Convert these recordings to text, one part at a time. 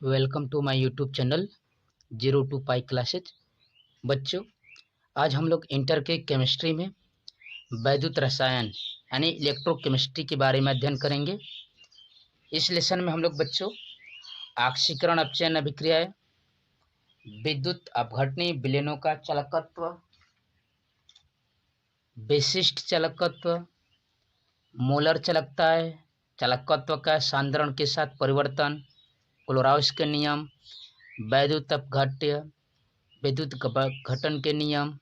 Welcome to my YouTube channel 02 pi classes. बच्चों, आज हम लोग इंटर के केमिस्ट्री में वैद्युत रसायन यानी इलेक्ट्रोकेमिस्ट्री के बारे में अध्ययन करेंगे। इस लेसन में हम लोग बच्चों आक्सीकरण अपचयन अभिक्रियाएं, विद्युत अपघटनी विलयनों का चालकत्व, विशिष्ट चालकत्व, मोलर चालकताएं, चालकत्व का सांद्रण के साथ परिवर्तन, क्लोराउस के नियम, वैद्युत अपघट्य, विद्युत अपघटन के नियम,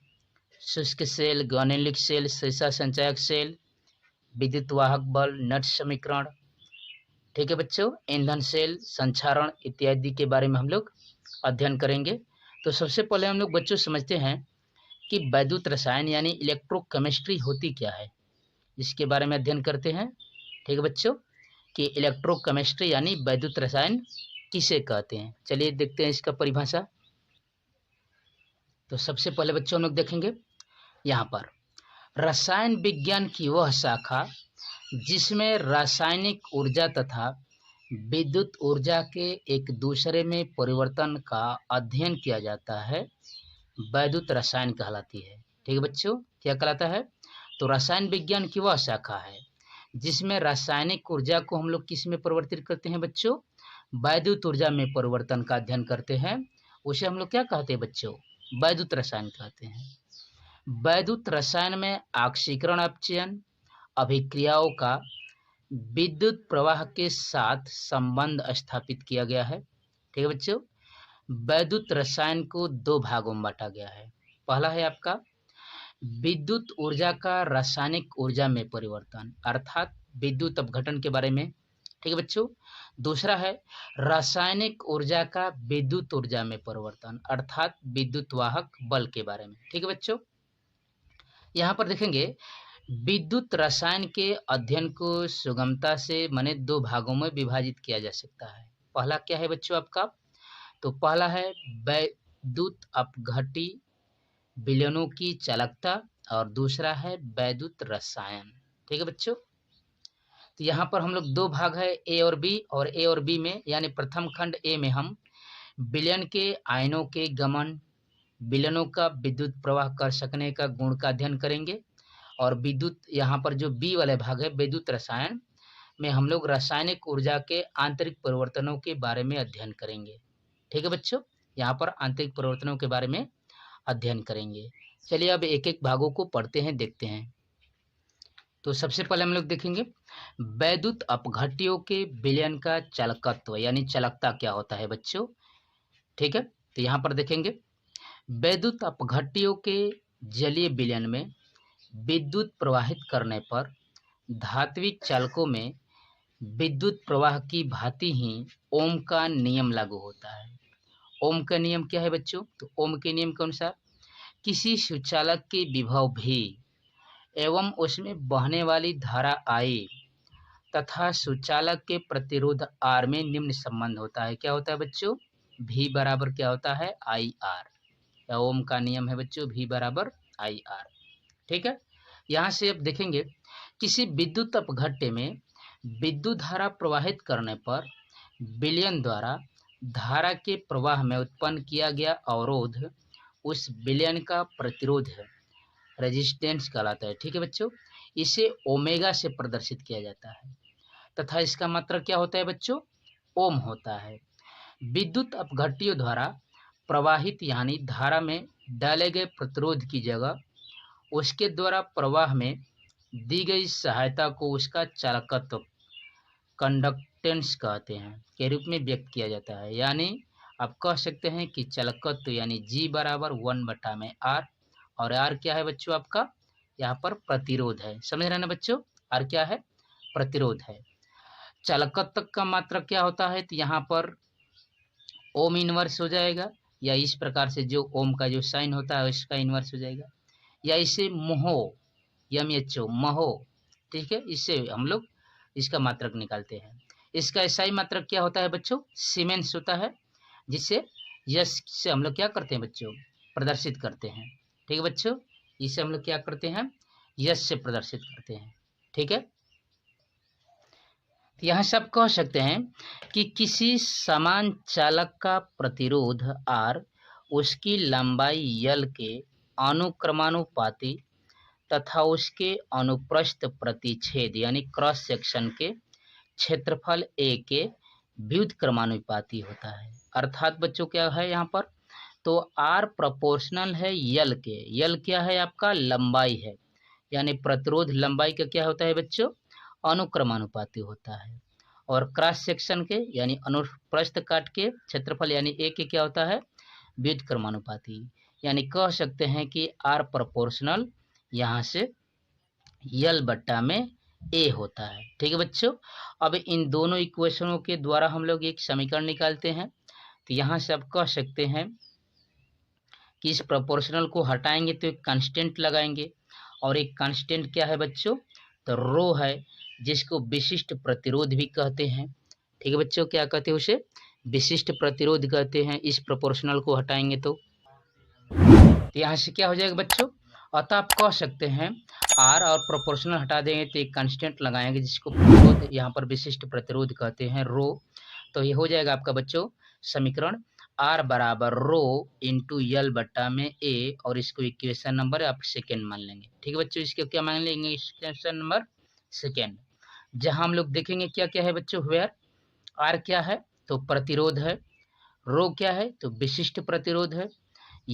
शुष्क सेल, ग्वानिलिक सेल, सीसा संचायक सेल, विद्युत वाहक बल, नट समीकरण, ठीक है बच्चों, ईंधन सेल, संक्षारण इत्यादि के बारे में हम लोग अध्ययन करेंगे। तो सबसे पहले हम लोग बच्चों समझते हैं कि वैद्युत रसायन यानी इलेक्ट्रोकेमिस्ट्री होती क्या है, इसके बारे में अध्ययन करते हैं। ठीक है बच्चों, कि इलेक्ट्रोकेमिस्ट्री यानी वैद्युत रसायन किसे कहते हैं। चलिए देखते हैं इसका परिभाषा। तो सबसे पहले बच्चों हम लोग देखेंगे यहाँ पर रसायन विज्ञान की वह शाखा जिसमें रासायनिक ऊर्जा तथा विद्युत ऊर्जा के एक दूसरे में परिवर्तन का अध्ययन किया जाता है, वैद्युत रसायन कहलाती है। ठीक है बच्चों, क्या कहलाता है? तो रसायन विज्ञान की वह शाखा है जिसमें रासायनिक ऊर्जा को हम लोग किस में परिवर्तित करते हैं बच्चों? वैद्युत ऊर्जा में परिवर्तन का अध्ययन करते हैं। उसे हम लोग क्या कहते हैं बच्चों? वैद्युत रसायन कहते हैं। वैद्युत रसायन में आक्सीकरण अपचयन अभिक्रियाओं का विद्युत प्रवाह के साथ संबंध स्थापित किया गया है। ठीक है बच्चों, वैद्युत रसायन को दो भागों में बांटा गया है। पहला है आपका विद्युत ऊर्जा का रासायनिक ऊर्जा में परिवर्तन अर्थात विद्युत अपघटन के बारे में। ठीक है बच्चों, दूसरा है रासायनिक ऊर्जा का विद्युत ऊर्जा में परिवर्तन अर्थात विद्युत वाहक बल के बारे में। ठीक है बच्चों, यहाँ पर देखेंगे विद्युत रसायन के अध्ययन को सुगमता से माने दो भागों में विभाजित किया जा सकता है। पहला क्या है बच्चों आपका? तो पहला है वैद्युत अपघटी विलयनों की चालकता और दूसरा है वैद्युत रसायन। ठीक है बच्चों, तो यहाँ पर हम लोग दो भाग है ए और बी, और ए और बी में यानी प्रथम खंड ए में हम विलयन के आयनों के गमन, विलयनों का विद्युत प्रवाह कर सकने का गुण का अध्ययन करेंगे, और विद्युत यहाँ पर जो बी वाले भाग है विद्युत रसायन में हम लोग रासायनिक ऊर्जा के आंतरिक परिवर्तनों के बारे में अध्ययन करेंगे। ठीक है बच्चों, यहाँ पर आंतरिक परिवर्तनों के बारे में अध्ययन करेंगे। चलिए अब एक एक भागों को पढ़ते हैं, देखते हैं। तो सबसे पहले हम लोग देखेंगे वैद्युत अपघट्यों के विलयन का चालकत्व यानी चालकता क्या होता है बच्चों। ठीक है, तो यहाँ पर देखेंगे वैद्युत अपघट्यों के जलीय विलयन में विद्युत प्रवाहित करने पर धात्विक चालकों में विद्युत प्रवाह की भांति ही ओम का नियम लागू होता है। ओम का नियम क्या है बच्चों? तो ओम के नियम के अनुसार किसी सुचालक के विभव भी एवं उसमें बहने वाली धारा आई तथा सुचालक के प्रतिरोध आर में निम्न संबंध होता है। क्या होता है बच्चों? भी बराबर क्या होता है? I R. या ओम का नियम है बच्चों भी बराबर आई आर। ठीक है, यहाँ से अब देखेंगे किसी विद्युत अपघट्य में विद्युत धारा प्रवाहित करने पर विलयन द्वारा धारा के प्रवाह में उत्पन्न किया गया अवरोध उस विलयन का प्रतिरोध है, रेजिस्टेंस कहलाता है। ठीक है बच्चों, इसे ओमेगा से प्रदर्शित किया जाता है तथा इसका मात्रक क्या होता है बच्चों? ओम होता है। विद्युत अपघट्यों द्वारा प्रवाहित यानी धारा में डाले गए प्रतिरोध की जगह उसके द्वारा प्रवाह में दी गई सहायता को उसका चालकत्व कंडक्टेंस कहते हैं के रूप में व्यक्त किया जाता है। यानी आप कह सकते हैं कि चालकत्व यानी G बराबर 1 में R, और R क्या है बच्चों आपका? यहाँ पर प्रतिरोध है। समझ रहे हैं ना बच्चों? R क्या है? प्रतिरोध है। चालकत्व का मात्रक क्या होता है? तो यहाँ पर ओम इनवर्स हो जाएगा, या इस प्रकार से जो ओम का जो साइन होता है इसका इनवर्स हो जाएगा, या इसे मोहो MHO महो। ठीक है, इससे हम लोग इसका मात्रक निकालते हैं। इसका SI मात्रक क्या होता है बच्चों? सीमेंस होता है, जिससे यस से हम लोग क्या करते हैं बच्चों? प्रदर्शित करते हैं। ठीक है बच्चों, इसे हम लोग क्या करते हैं? यस से प्रदर्शित करते हैं। ठीक है, तो यहाँ से आप कह सकते हैं कि किसी समान चालक का प्रतिरोध R उसकी लंबाई L के अनुक्रमानुपाती तथा उसके अनुप्रस्थ प्रतिच्छेद यानी क्रॉस सेक्शन के क्षेत्रफल A के व्युत्क्रमानुपाती होता है। अर्थात बच्चों क्या है यहाँ पर, तो R प्रोपोर्शनल है L के। L क्या है आपका, लंबाई है, यानी प्रतिरोध लंबाई का क्या होता है बच्चों, अनुक्रमानुपाती होता है। और क्रॉस सेक्शन के यानी अनुप्रस्थ काट के क्षेत्रफल यानी A के क्या होता है, व्युत्क्रमानुपाती। यानी कह सकते हैं कि R प्रोपोर्शनल यहाँ से L बट्टा में A होता है। ठीक है बच्चों, अब इन दोनों इक्वेशनों के द्वारा हम लोग एक समीकरण निकालते हैं। तो यहाँ से आप कह सकते हैं कि इस प्रोपोर्शनल को हटाएंगे तो एक कांस्टेंट लगाएंगे, और एक कांस्टेंट क्या है बच्चों, तो रो है, जिसको विशिष्ट प्रतिरोध भी कहते हैं। ठीक है बच्चों, क्या कहते हैं उसे, विशिष्ट प्रतिरोध कहते हैं। इस प्रोपोर्शनल को हटाएंगे तो यहाँ से क्या हो जाएगा बच्चों, अतः आप कह सकते हैं R और प्रोपोर्शनल हटा देंगे तो एक कांस्टेंट लगाएंगे जिसको प्रतिरोध यहाँ पर विशिष्ट प्रतिरोध कहते हैं, रो। तो ये हो जाएगा आपका बच्चों समीकरण R बराबर रो इंटू L बट्टा में A, और इसको इक्वेशन नंबर आप सेकेंड मान लेंगे। ठीक है बच्चों, इसको क्या मान लेंगे, इक्वेशन नंबर सेकेंड। जहां हम लोग देखेंगे क्या क्या है बच्चों, वेयर R क्या है तो प्रतिरोध है, रो क्या है तो विशिष्ट प्रतिरोध है,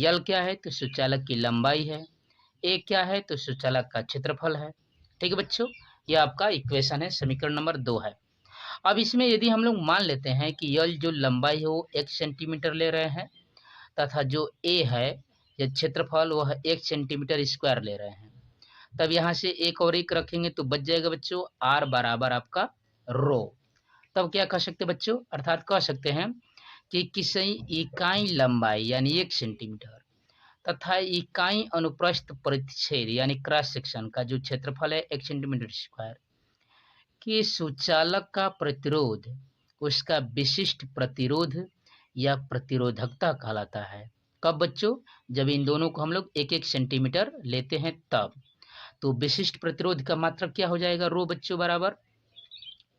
L क्या है तो सुचालक की लंबाई है, A क्या है तो सुचालक का क्षेत्रफल है। ठीक है बच्चों, यह आपका इक्वेशन है, समीकरण नंबर 2 है। अब इसमें यदि हम लोग मान लेते हैं कि L जो लंबाई है वो 1 सेंटीमीटर ले रहे हैं, तथा जो A है या क्षेत्रफल वह 1 सेंटीमीटर स्क्वायर ले रहे हैं, तब यहाँ से एक और एक रखेंगे तो बच जाएगा बच्चों R बराबर आपका रो। तब क्या कह सकते हैं बच्चों, अर्थात कह सकते हैं कि किसी इकाई लंबाई यानी 1 सेंटीमीटर तथा इकाई अनुप्रस्थ परिच्छेद यानी क्रॉस सेक्शन का जो क्षेत्रफल है 1 सेंटीमीटर स्क्वायर कि सुचालक का प्रतिरोध उसका विशिष्ट प्रतिरोध या प्रतिरोधकता कहलाता है। कब बच्चों, जब इन दोनों को हम लोग 1-1 सेंटीमीटर लेते हैं तब। तो विशिष्ट प्रतिरोध का मात्रक क्या हो जाएगा, रो बच्चों बराबर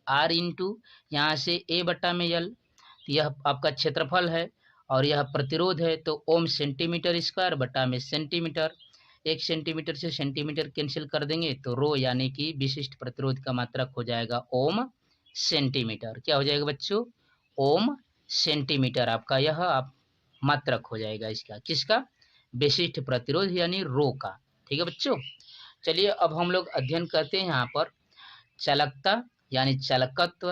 R इंटू यहाँ से A बट्टा में L, यह आपका क्षेत्रफल है और यह प्रतिरोध है, तो ओम सेंटीमीटर स्क्वायर बटा में सेंटीमीटर, 1 सेंटीमीटर से सेंटीमीटर कैंसिल कर देंगे तो रो यानी कि विशिष्ट प्रतिरोध का मात्रक हो जाएगा ओम सेंटीमीटर। क्या हो जाएगा बच्चों, ओम सेंटीमीटर आपका यह आप मात्रक हो जाएगा इसका, किसका, विशिष्ट प्रतिरोध यानी रो का। ठीक है बच्चों, चलिए अब हम लोग अध्ययन करते हैं यहाँ पर चालकता यानी चालकत्व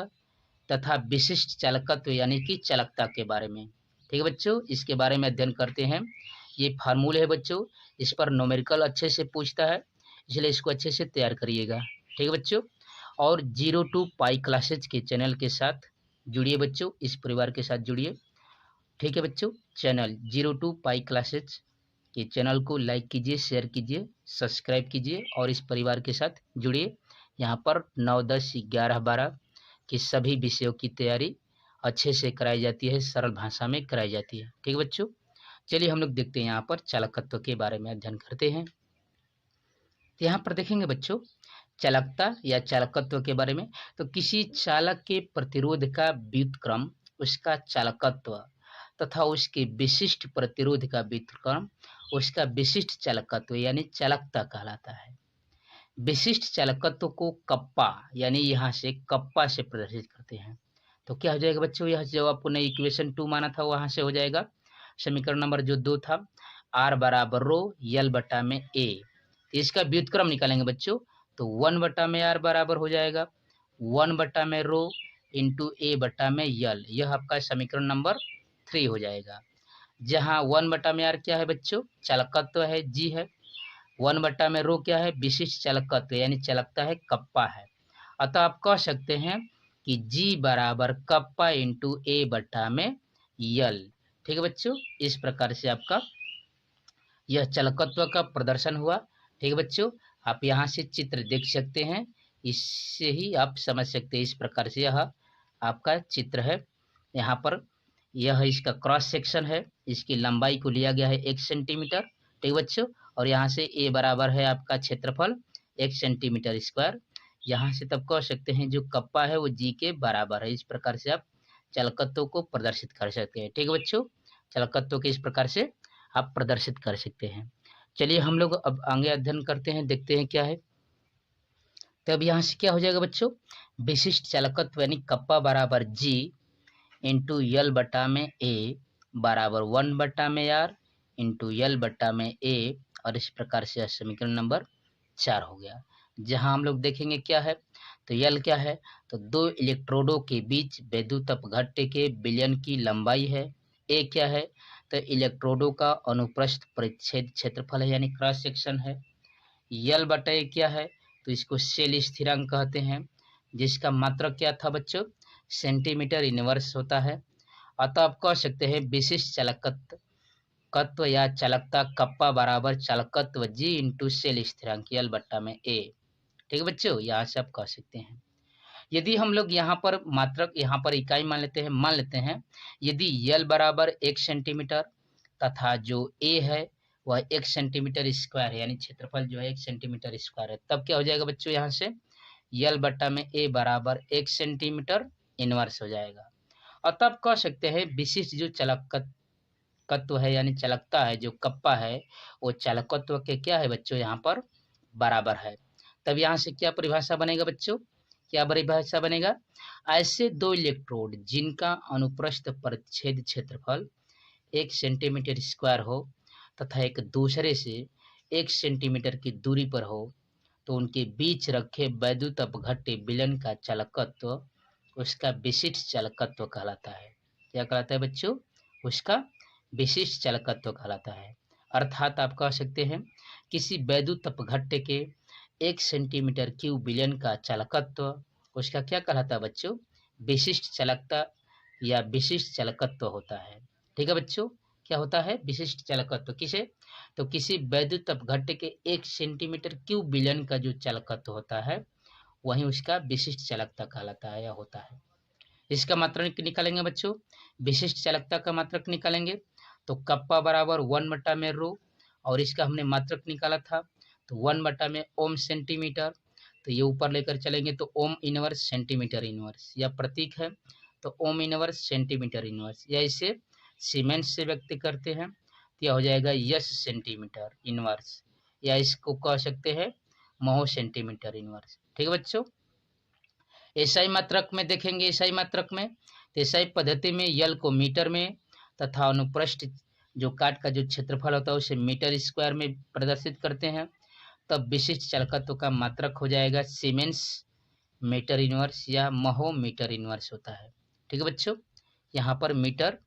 तथा विशिष्ट चालकत्व यानी कि चालकता के बारे में। ठीक है बच्चों, इसके बारे में अध्ययन करते हैं। ये फार्मूले है बच्चों, इस पर न्यूमेरिकल अच्छे से पूछता है, इसलिए इसको अच्छे से तैयार करिएगा। ठीक है बच्चों, और 0 to पाई क्लासेज के चैनल के साथ जुड़िए बच्चों, इस परिवार के साथ जुड़िए। ठीक है बच्चों, चैनल 0 to पाई क्लासेज के चैनल को लाइक कीजिए, शेयर कीजिए, सब्सक्राइब कीजिए और इस परिवार के साथ जुड़िए। यहाँ पर 9, 10, 11, 12 की सभी विषयों की तैयारी अच्छे से कराई जाती है, सरल भाषा में कराई जाती है। ठीक है बच्चों, चलिए हम लोग देखते हैं यहाँ पर चालकत्व के बारे में अध्ययन करते हैं। तो यहाँ पर देखेंगे बच्चों चालकता या चालकत्व के बारे में, तो किसी चालक के प्रतिरोध का व्युत्क्रम उसका चालकत्व तथा उसके विशिष्ट प्रतिरोध का व्युत्क्रम उसका विशिष्ट चालकत्व यानी चालकता कहलाता है। विशिष्ट चालकत्व को कप्पा यानी यहाँ से कप्पा से प्रदर्शित करते हैं। तो क्या हो जाएगा बच्चों, यह जो आपने इक्वेशन 2 माना था वहां से हो जाएगा समीकरण नंबर जो 2 था, R बराबर रो L बटा में A। इसका व्युत्क्रम निकालेंगे बच्चों तो 1 बटा में R बराबर हो जाएगा 1 बटा में रो इंटू A बटा में L, यह आपका समीकरण नंबर 3 हो जाएगा। जहाँ 1 बटा में R क्या है बच्चों, चालकत्व है, G है, 1 बट्टा में रो क्या है, विशिष्ट चालकत्व यानी चालकता है, कप्पा है। अतः आप कह सकते हैं कि G बराबर कप्पा इंटू A बट्टा में L। ठीक है बच्चों, इस प्रकार से आपका यह चालकत्व का प्रदर्शन हुआ। ठीक है बच्चों, आप यहाँ से चित्र देख सकते हैं, इससे ही आप समझ सकते हैं। इस प्रकार से यह आपका चित्र है, यहाँ पर यह इसका क्रॉस सेक्शन है, इसकी लंबाई को लिया गया है 1 सेंटीमीटर। ठीक है बच्चों, और यहाँ से A बराबर है आपका क्षेत्रफल 1 सेंटीमीटर स्क्वायर, यहाँ से तब कह सकते हैं जो कप्पा है वो जी के बराबर है। इस प्रकार से आप चालकत्व को प्रदर्शित कर सकते हैं। ठीक है बच्चों, चालकत्व के इस प्रकार से आप प्रदर्शित कर सकते हैं। चलिए हम लोग अब आगे अध्ययन करते हैं, देखते हैं क्या है। तो अब यहाँ से क्या हो जाएगा बच्चों, विशिष्ट चालकत्व यानी कप्पा बराबर जी इंटू यल बटा में ए बराबर 1/r इंटू यल बटा में ए, और इस प्रकार से समीकरण नंबर 4 हो गया। जहां हम लोग देखेंगे क्या है, तो यल क्या है, तो दो इलेक्ट्रोडों के बीच वैद्युत अपघट्य के विलयन की लंबाई है। ए क्या है, तो इलेक्ट्रोडों का अनुप्रस्थ परिच्छेद क्षेत्रफल है यानी क्रॉस सेक्शन है। यल बटा ए क्या है, तो इसको सेल स्थिरांक कहते हैं, जिसका मात्रक क्या था बच्चों, सेंटीमीटर इनवर्स होता है। अतः आप कह सकते हैं विशिष्ट चालकत्व या चालकता कप्पा बराबर चालकत्व जी इंटू सेल स्थिरांक यल बट्टा में ए। ठीक है बच्चों, यहाँ से आप कह सकते हैं। यदि हम लोग यहाँ पर मात्रक, यहाँ पर इकाई मान लेते हैं यदि यल बराबर 1 सेंटीमीटर तथा जो ए है वह 1 सेंटीमीटर स्क्वायर है, यानी क्षेत्रफल जो है 1 सेंटीमीटर स्क्वायर है, तब क्या हो जाएगा बच्चों, यहाँ से यल बट्टा में ए बराबर 1 सेंटीमीटर इनवर्स हो जाएगा। और तब कह सकते हैं विशिष्ट जो चालकत्व है यानी चालकता है, जो कप्पा है वो चालकत्व के क्या है बच्चों, यहाँ पर बराबर है। तब यहाँ से क्या परिभाषा बनेगा बच्चों, क्या परिभाषा बनेगा, ऐसे दो इलेक्ट्रोड जिनका अनुप्रस्थ परिच्छेद क्षेत्रफल 1 सेंटीमीटर स्क्वायर हो तथा एक दूसरे से 1 सेंटीमीटर की दूरी पर हो, तो उनके बीच रखे वैद्युत अपघट्य विलयन का चालकत्व उसका विशिष्ट चालकत्व कहलाता है। क्या कहलाता है बच्चों, उसका विशिष्ट चालकत्व कहलाता है। अर्थात आप कह सकते हैं किसी वैद्युत अपघट्य के 1 सेंटीमीटर क्यूब विलयन का चालकत्व उसका क्या कहलाता है बच्चों, विशिष्ट चालकता या विशिष्ट चालकत्व होता है। ठीक है बच्चों, क्या होता है, विशिष्ट चालकत्व किसे, तो किसी वैद्युत अपघट्य के 1 सेंटीमीटर क्यूब विलयन का जो चालकत्व होता है वही उसका विशिष्ट चालकता कहलाता है या होता है। इसका मात्रक निकालेंगे बच्चों, विशिष्ट चालकता का मात्रक निकालेंगे तो कप्पा बराबर 1/रो, और इसका हमने मात्रक निकाला था तो 1/में ओम सेंटीमीटर, तो ये ऊपर लेकर चलेंगे तो ओम इनवर्स सेंटीमीटर इनवर्स, या प्रतीक है तो ओम इनवर्स सेंटीमीटर इनवर्स, या इसे सीमेंस से व्यक्त करते हैं तो यह हो जाएगा यस सेंटीमीटर इनवर्स, या इसको कह सकते हैं महो सेंटीमीटर इनवर्स। ठीक है बच्चों, एसआई मात्रक में देखेंगे, एसआई मात्रक में तो एसआई पद्धति में यल को मीटर में तथा अनुप्रस्थ जो काट का जो क्षेत्रफल होता है उसे मीटर स्क्वायर में प्रदर्शित करते हैं। तब विशिष्ट चालकत्व का मात्रक हो जाएगा सीमेंस मीटर इनवर्स या महो मीटर इनवर्स होता है। ठीक है बच्चों, यहाँ पर मीटर,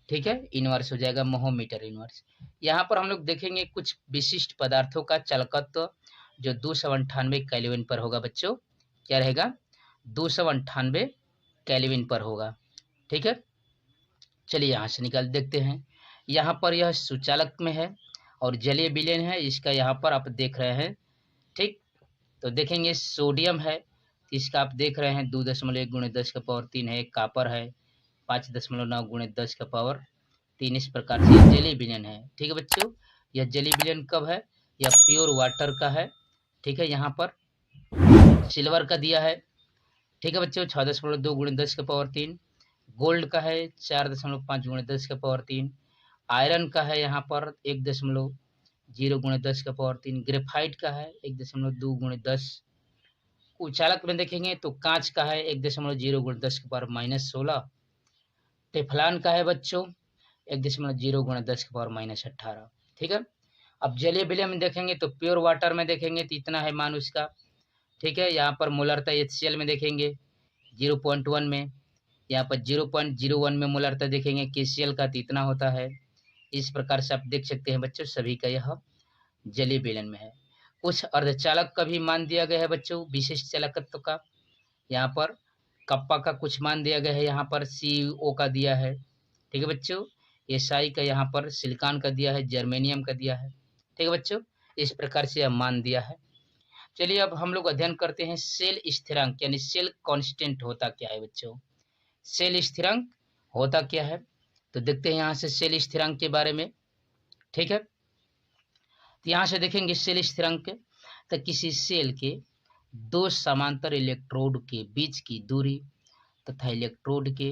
ठीक है, इनवर्स हो जाएगा महो मीटर इनवर्स। यहाँ पर हम लोग देखेंगे कुछ विशिष्ट पदार्थों का चालकत्व जो 298 केल्विन पर होगा बच्चों, क्या रहेगा, 298 केल्विन पर होगा। ठीक है, चलिए यहाँ से निकाल देखते हैं। यहाँ पर यह सुचालक में है और जलीय विलयन है, इसका यहाँ पर आप देख रहे हैं। ठीक, तो देखेंगे सोडियम है, इसका आप देख रहे हैं 2.1 × 10⁻³ है। कापर है 5.9 × 10⁻3, इस प्रकार से जलीय विलयन है। ठीक है बच्चों, यह जलीय विलयन कब है, यह प्योर वाटर का है। ठीक है, यहाँ पर सिल्वर का दिया है। ठीक है बच्चों, 6.2 × 10⁻3, गोल्ड का है 4.5 × 10⁻3, आयरन का है यहाँ पर 1.0 × 10⁻3, ग्रेफाइट का है 1.2 × 10। उचालक में देखेंगे तो कांच का है 1.0 × 10⁻−16, टेफ्लॉन का है बच्चों 1.0 × 10⁻−18। ठीक है, अब जलीय विलयन में देखेंगे तो प्योर वाटर में देखेंगे तो इतना है मान उसका। ठीक है, यहाँ पर मोलरता HCl में देखेंगे 0.1 में, यहाँ पर 0.01 में मोलरता देखेंगे KCl का तो इतना होता है। इस प्रकार से आप देख सकते हैं बच्चों सभी का यह जलीय विलयन में है। कुछ अर्धचालक का भी मान दिया गया है बच्चों विशिष्ट चालकत्व का, यहाँ पर कप्पा का कुछ मान दिया गया है, यहाँ पर CO का दिया है। ठीक है बच्चों, SI का यहाँ पर सिलिकॉन का दिया है, जर्मेनियम का दिया है। ठीक है बच्चों, इस प्रकार से यह मान दिया है। चलिए अब हम लोग अध्ययन करते हैं सेल स्थिरांक यानी सेल कांस्टेंट होता क्या है बच्चों, सेल स्थिरांक होता क्या है, तो देखते हैं यहाँ से सेल स्थिरांक के बारे में। ठीक है, तो यहाँ से देखेंगे सेल स्थिरांक, तो किसी सेल के दो समांतर इलेक्ट्रोड के बीच की दूरी तथा इलेक्ट्रोड के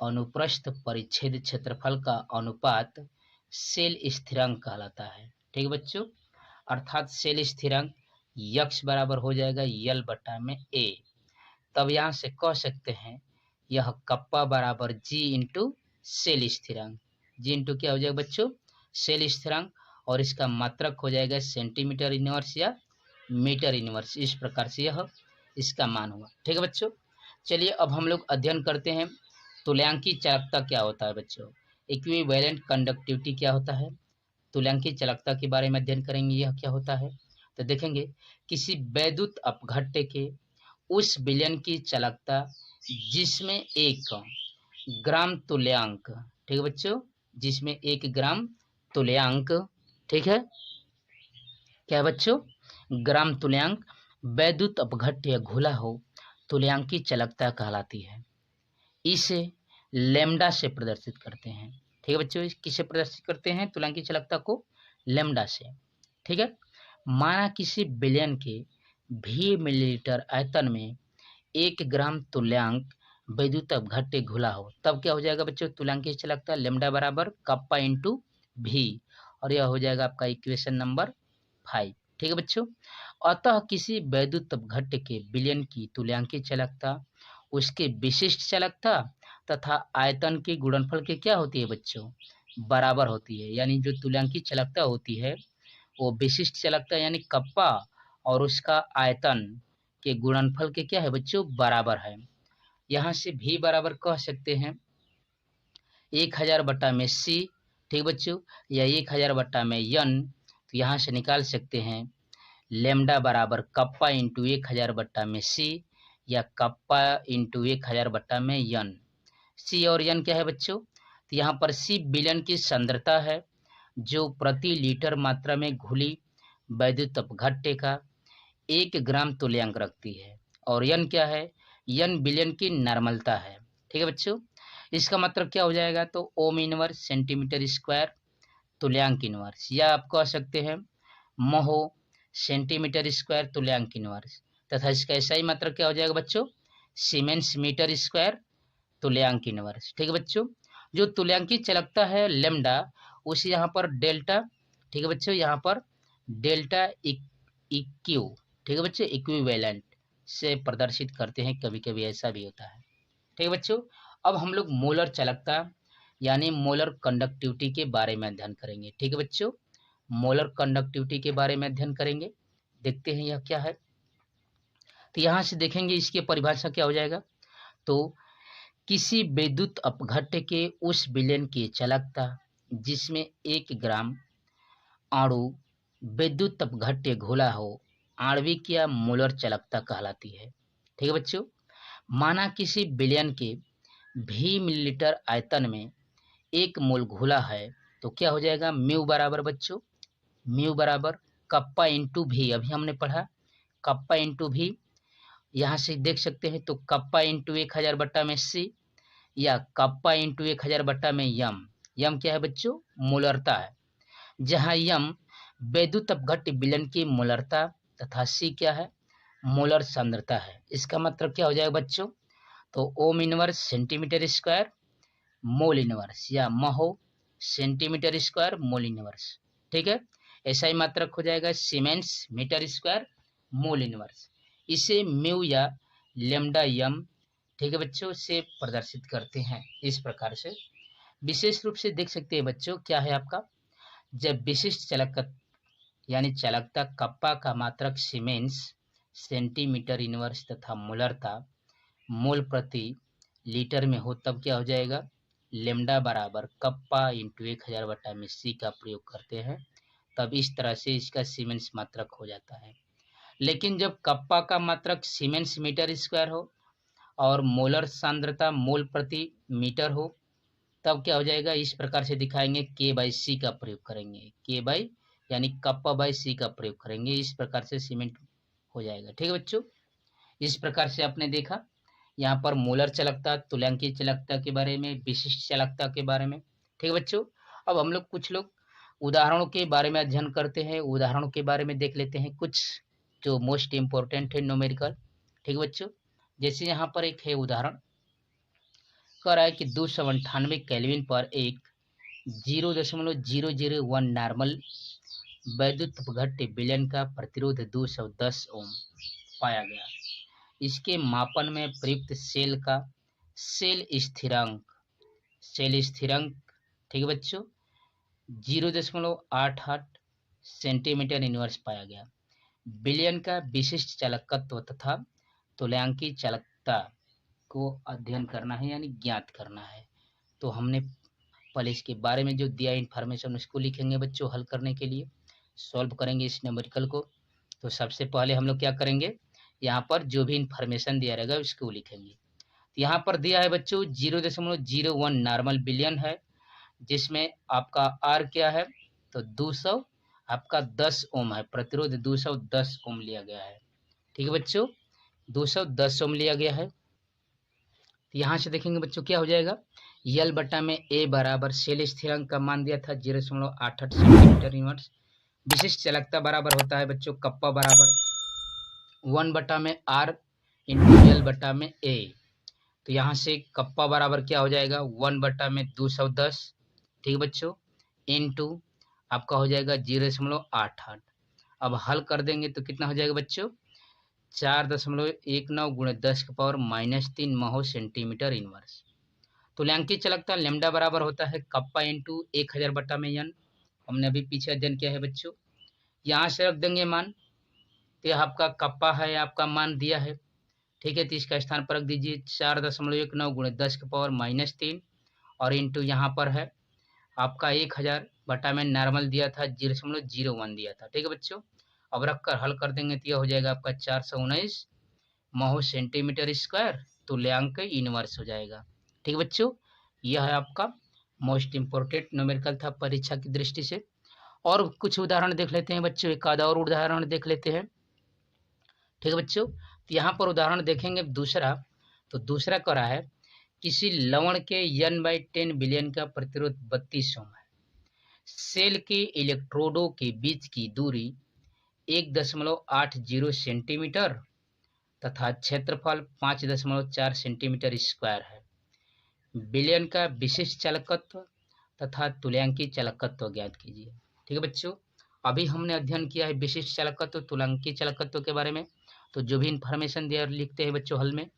अनुप्रस्थ परिच्छेद क्षेत्रफल का अनुपात शेल स्थिरांक कहलाता है। ठीक है बच्चों, अर्थात शेल स्थिरांक यक्स बराबर हो जाएगा यल बटा में ए। तब यहाँ से कह सकते हैं यह कप्पा बराबर जी इंटू शेल स्थिरांक। जी इंटू क्या हो जाएगा बच्चों, शेल स्थिरांक, और इसका मात्रक हो जाएगा सेंटीमीटर इनवर्स या मीटर इनवर्स। इस प्रकार से यह इसका मान हुआ। ठीक है बच्चों, चलिए अब हम लोग अध्ययन करते हैं तुल्यांकी चालकता क्या होता है बच्चों। इक्विवेलेंट कंडक्टिविटी क्या होता है, तुल्यांकी चालकता के बारे में अध्ययन करेंगे, यह क्या होता है। तो देखेंगे किसी वैद्युत अपघट्य के उस विलयन की चालकता जिसमें 1 ग्राम तुल्यांक, ठीक है बच्चों, जिसमें 1 ग्राम तुल्यांक, ठीक है क्या है बच्चों, ग्राम तुल्यांक वैद्युत अपघट्य घुला हो, तुल्यांकी चालकता कहलाती है। इसे लैम्डा से प्रदर्शित करते हैं। ठीक है बच्चों, किसे प्रदर्शित करते हैं, तुल्यांकी चालकता को लैम्डा से। ठीक है, माना किसी विलयन के भी मिलीलीटर आयतन में 1 ग्राम तुल्यांक वैद्युत अपघट्य घुला हो, तब क्या हो जाएगा बच्चों, तुल्यांकी चालकता लैम्डा बराबर कप्पा इंटू भी, और यह हो जाएगा आपका इक्वेशन नंबर 5। ठीक है बच्चों, अतः किसी वैद्युत अपघट्य के विलयन की तुल्यांकी चालकता उसके विशिष्ट चालकता तथा आयतन के गुणनफल के क्या होती है बच्चों, बराबर होती है। यानी जो तुल्यांकी चालकता होती है वो विशिष्ट चालकता यानी कप्पा और उसका आयतन के गुणनफल के क्या है बच्चों, बराबर है। यहाँ से भी बराबर कह सकते हैं 1000 बटा में सी, ठीक बच्चों, या 1000 बटा में यन। तो यहाँ से निकाल सकते हैं लेमडा बराबर कप्पा इंटू 1000 बट्टा में सी, या कप्पा इंटू 1000 बट्टा में यन। सी और यन क्या है बच्चों, तो यहाँ पर सी विलयन की सांद्रता है जो प्रति लीटर मात्रा में घुली वैद्युत अपघट्य का 1 ग्राम तुल्यांक रखती है, और यन क्या है, यन विलयन की नॉर्मलता है। ठीक है बच्चों, इसका मतलब क्या हो जाएगा, तो ओम इनवर्स सेंटीमीटर स्क्वायर तुल्यांक इनवर्स, या आप कह सकते हैं महो सेंटीमीटर स्क्वायर तुल्यांक इनवर्स, तथा इसका ऐसा ही मात्रक क्या हो जाएगा बच्चों, सीमेंस मीटर स्क्वायर तुल्यांक इनवर्स। ठीक है बच्चों, जो तुल्यांकी चालकता है लेमडा, उसे यहाँ पर डेल्टा, ठीक है बच्चों, यहाँ पर डेल्टा इक्यू, ठीक है बच्चों, इक्विवेलेंट से प्रदर्शित करते हैं, कभी कभी ऐसा भी होता है। ठीक है बच्चों, अब हम लोग मोलर चालकता यानी मोलर कंडक्टिविटी के बारे में अध्ययन करेंगे। ठीक है बच्चों, मोलर कंडक्टिविटी के बारे में अध्ययन करेंगे, देखते हैं यह क्या है। तो यहाँ से देखेंगे इसकी परिभाषा क्या हो जाएगा, तो किसी विद्युत अपघट्य के उस विलयन की चालकता जिसमें 1 ग्राम अणु विद्युत अपघट्य घुला हो, आणविक या मोलर चालकता कहलाती है। ठीक है बच्चों, माना किसी विलयन के भी मिलीलीटर आयतन में 1 मोल घुला है, तो क्या हो जाएगा, म्यू बराबर बच्चों, म्यू बराबर कप्पा इंटू भी, अभी हमने पढ़ा कप्पा इंटू भी, यहाँ से देख सकते हैं, तो कप्पा इंटू 1000 बट्टा में सी, या कप्पा इंटू 1000 बट्टा में यम। यम क्या है बच्चों, मोलरता है, जहाँ यम वैद्युत अपघट्य विलयन की मोलरता तथा सी क्या है, मोलर सांद्रता है। इसका मतलब क्या हो जाएगा बच्चों, तो ohm inverse centimetre square mole inverse, या mho centimetre square mole inverse. ठीक है, ऐसा ही मात्रक हो जाएगा siemens metre square mole inverse. इसे म्यू या लेमडा यम, ठीक है बच्चों, से प्रदर्शित करते हैं। इस प्रकार से विशेष रूप से देख सकते हैं बच्चों, क्या है आपका, जब विशिष्ट चालकता यानी चालकता कप्पा का मात्रक सीमेंस सेंटीमीटर इनवर्स तथा मोलरता मोल प्रति लीटर में हो, तब क्या हो जाएगा, लेमडा बराबर कप्पा इंटू 1000 बटा में सी का प्रयोग करते हैं, तब इस तरह से इसका सीमेंस मात्रक हो जाता है। लेकिन जब कप्पा का मात्रक सीमेंस मीटर स्क्वायर हो और मोलर सांद्रता मोल प्रति मीटर हो, तब क्या हो जाएगा, इस प्रकार से दिखाएंगे, के बाई सी का प्रयोग करेंगे, के बाई यानी कप्पा बाई सी का प्रयोग करेंगे, इस प्रकार से सीमेंट हो जाएगा। ठीक है बच्चों, इस प्रकार से आपने देखा यहाँ पर मोलर चालकता, तुल्यांकी चालकता के बारे में, विशिष्ट चालकता के बारे में। ठीक है बच्चों, अब हम लोग कुछ लोग उदाहरणों के बारे में अध्ययन करते हैं, उदाहरणों के बारे में देख लेते हैं कुछ। जो मोस्ट इम्पोर्टेंट है न्यूमेरिकल। ठीक है बच्चों, जैसे यहाँ पर एक है उदाहरण, कह रहा है कि 298 केल्विन पर एक 0.001 नॉर्मल वैद्युत अपघट्य विलयन का प्रतिरोध 210 ओम पाया गया। इसके मापन में प्रयुक्त सेल का सेल स्थिरांक ठीक है बच्चों 0.88 सेंटीमीटर इनवर्स पाया गया। विलयन का विशिष्ट चालकत्व तथा तुल्यांकी चालकता को अध्ययन करना है यानी ज्ञात करना है। तो हमने पहले इसके बारे में जो दिया इन्फॉर्मेशन उसको लिखेंगे बच्चों हल करने के लिए, सॉल्व करेंगे इस न्यूमेरिकल को। तो सबसे पहले हम लोग क्या करेंगे, यहाँ पर जो भी इंफॉर्मेशन दिया रहेगा उसको लिखेंगे। तो यहाँ पर दिया है बच्चों 0.01 नॉर्मल विलयन है, जिसमें आपका आर क्या है तो 200 आपका 10 ओम है, प्रतिरोध 210 ओम लिया गया है। ठीक है बच्चों, 210 ओम लिया गया है। तो यहाँ से देखेंगे बच्चों क्या हो जाएगा, यल बटा में ए बराबर सेल स्थिरांक का मान दिया था 0.88 सेंटीमीटर इनवर्स। विशिष्ट चालकता बराबर होता है बच्चों कप्पा बराबर 1 बटा में आर इंटू यल बटा में ए। तो यहाँ से कप्पा बराबर क्या हो जाएगा 1 बटा में 210, ठीक है बच्चों, इंटू आपका हो जाएगा 0.88। अब हल कर देंगे तो कितना हो जाएगा बच्चों 4.19 गुणे 10 की पावर -3 महो सेंटीमीटर इनवर्स। तुल्यांकी चालकता लेमडा बराबर होता है कप्पा इंटू 1000 बटा में एन। हमने अभी पीछे अध्ययन किया है बच्चों, यहाँ से रख देंगे मान, तो आपका कप्पा है आपका मान दिया है, ठीक है, तो इसका स्थान पर रख दीजिए 4.19 गुणे 10 की पावर -3 और इंटू यहाँ पर है आपका 1000 बटा में नॉर्मल दिया था 0.01 दिया था। ठीक है बच्चों, अब रख कर हल कर देंगे तो यह हो जाएगा आपका 419 महो सेंटीमीटर स्क्वायर, तुल्यांक इनवर्स हो जाएगा। ठीक है बच्चों, यह है आपका मोस्ट इम्पोर्टेंट न्यूमेरिकल था परीक्षा की दृष्टि से। और कुछ उदाहरण देख लेते हैं बच्चों, एक आधा और उदाहरण देख लेते हैं। ठीक है बच्चों, तो यहाँ पर उदाहरण देखेंगे दूसरा, तो दूसरा करा है किसी लवण के n/10 बिलियन का प्रतिरोध 32 ओम है। सेल के इलेक्ट्रोडों के बीच की दूरी 1.80 सेंटीमीटर तथा क्षेत्रफल 5.4 सेंटीमीटर स्क्वायर है। विलयन का विशिष्ट चालकत्व तथा तुल्यांकी चालकत्व ज्ञात कीजिए। ठीक है बच्चों, अभी हमने अध्ययन किया है विशिष्ट चालकत्व तुल्यांकी चालकत्व के बारे में। तो जो भी इंफॉर्मेशन दिया लिखते हैं बच्चों हल में,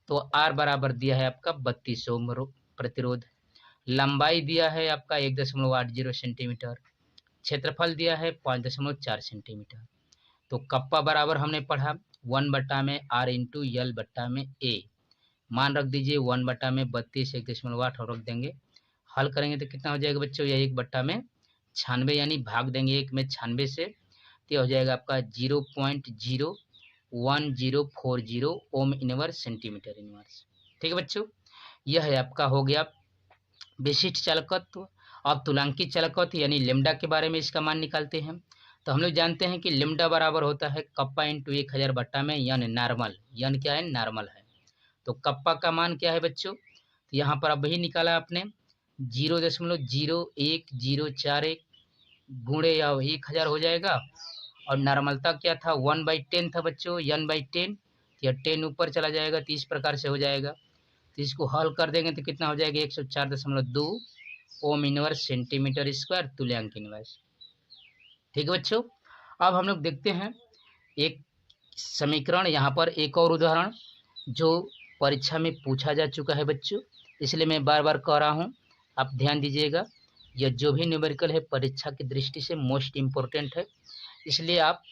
तो आर बराबर दिया है आपका 32 ओम प्रतिरोध, लंबाई दिया है आपका 1.80 सेंटीमीटर, क्षेत्रफल दिया है 5.4 सेंटीमीटर। तो कप्पा बराबर हमने पढ़ा 1 बटा में आर इंटू यल बटा में ए, मान रख दीजिए 1 बटा में 32 1.8 और रख देंगे। हल करेंगे तो कितना हो जाएगा बच्चों, यह 1 बटा में 96 यानी भाग देंगे 1 में 96 से, तो हो जाएगा आपका 0.01040 ओम इनवर्स सेंटीमीटर इनवर्स। ठीक है बच्चों, यह है आपका हो गया विशिष्ट चालकत्व। अब तुल्यांकी चालकत्व यानी लेमडा के बारे में इसका मान निकालते हैं। तो हम लोग जानते हैं कि लेमडा बराबर होता है कप्पा इंटू 1000 बटा में यन नॉर्मल, यन क्या है नॉर्मल है। तो कप्पा का मान क्या है बच्चों, तो यहाँ पर अब वही निकाला आपने 0.01041 गुणे या 1000 हो जाएगा, और नॉर्मलता क्या था 1/10 था बच्चों, n/10, या 10 ऊपर चला जाएगा तो इस प्रकार से हो जाएगा। तो इसको हल कर देंगे तो कितना हो जाएगा 104.2 ओम इनवर्स सेंटीमीटर स्क्वायर तुल्यांक इनवर्स। ठीक है बच्चों, अब हम लोग देखते हैं एक समीकरण, यहाँ पर एक और उदाहरण जो परीक्षा में पूछा जा चुका है बच्चों, इसलिए मैं बार बार कह रहा हूँ, आप ध्यान दीजिएगा। यह जो भी न्यूमेरिकल है परीक्षा की दृष्टि से मोस्ट इम्पोर्टेंट है, इसलिए आप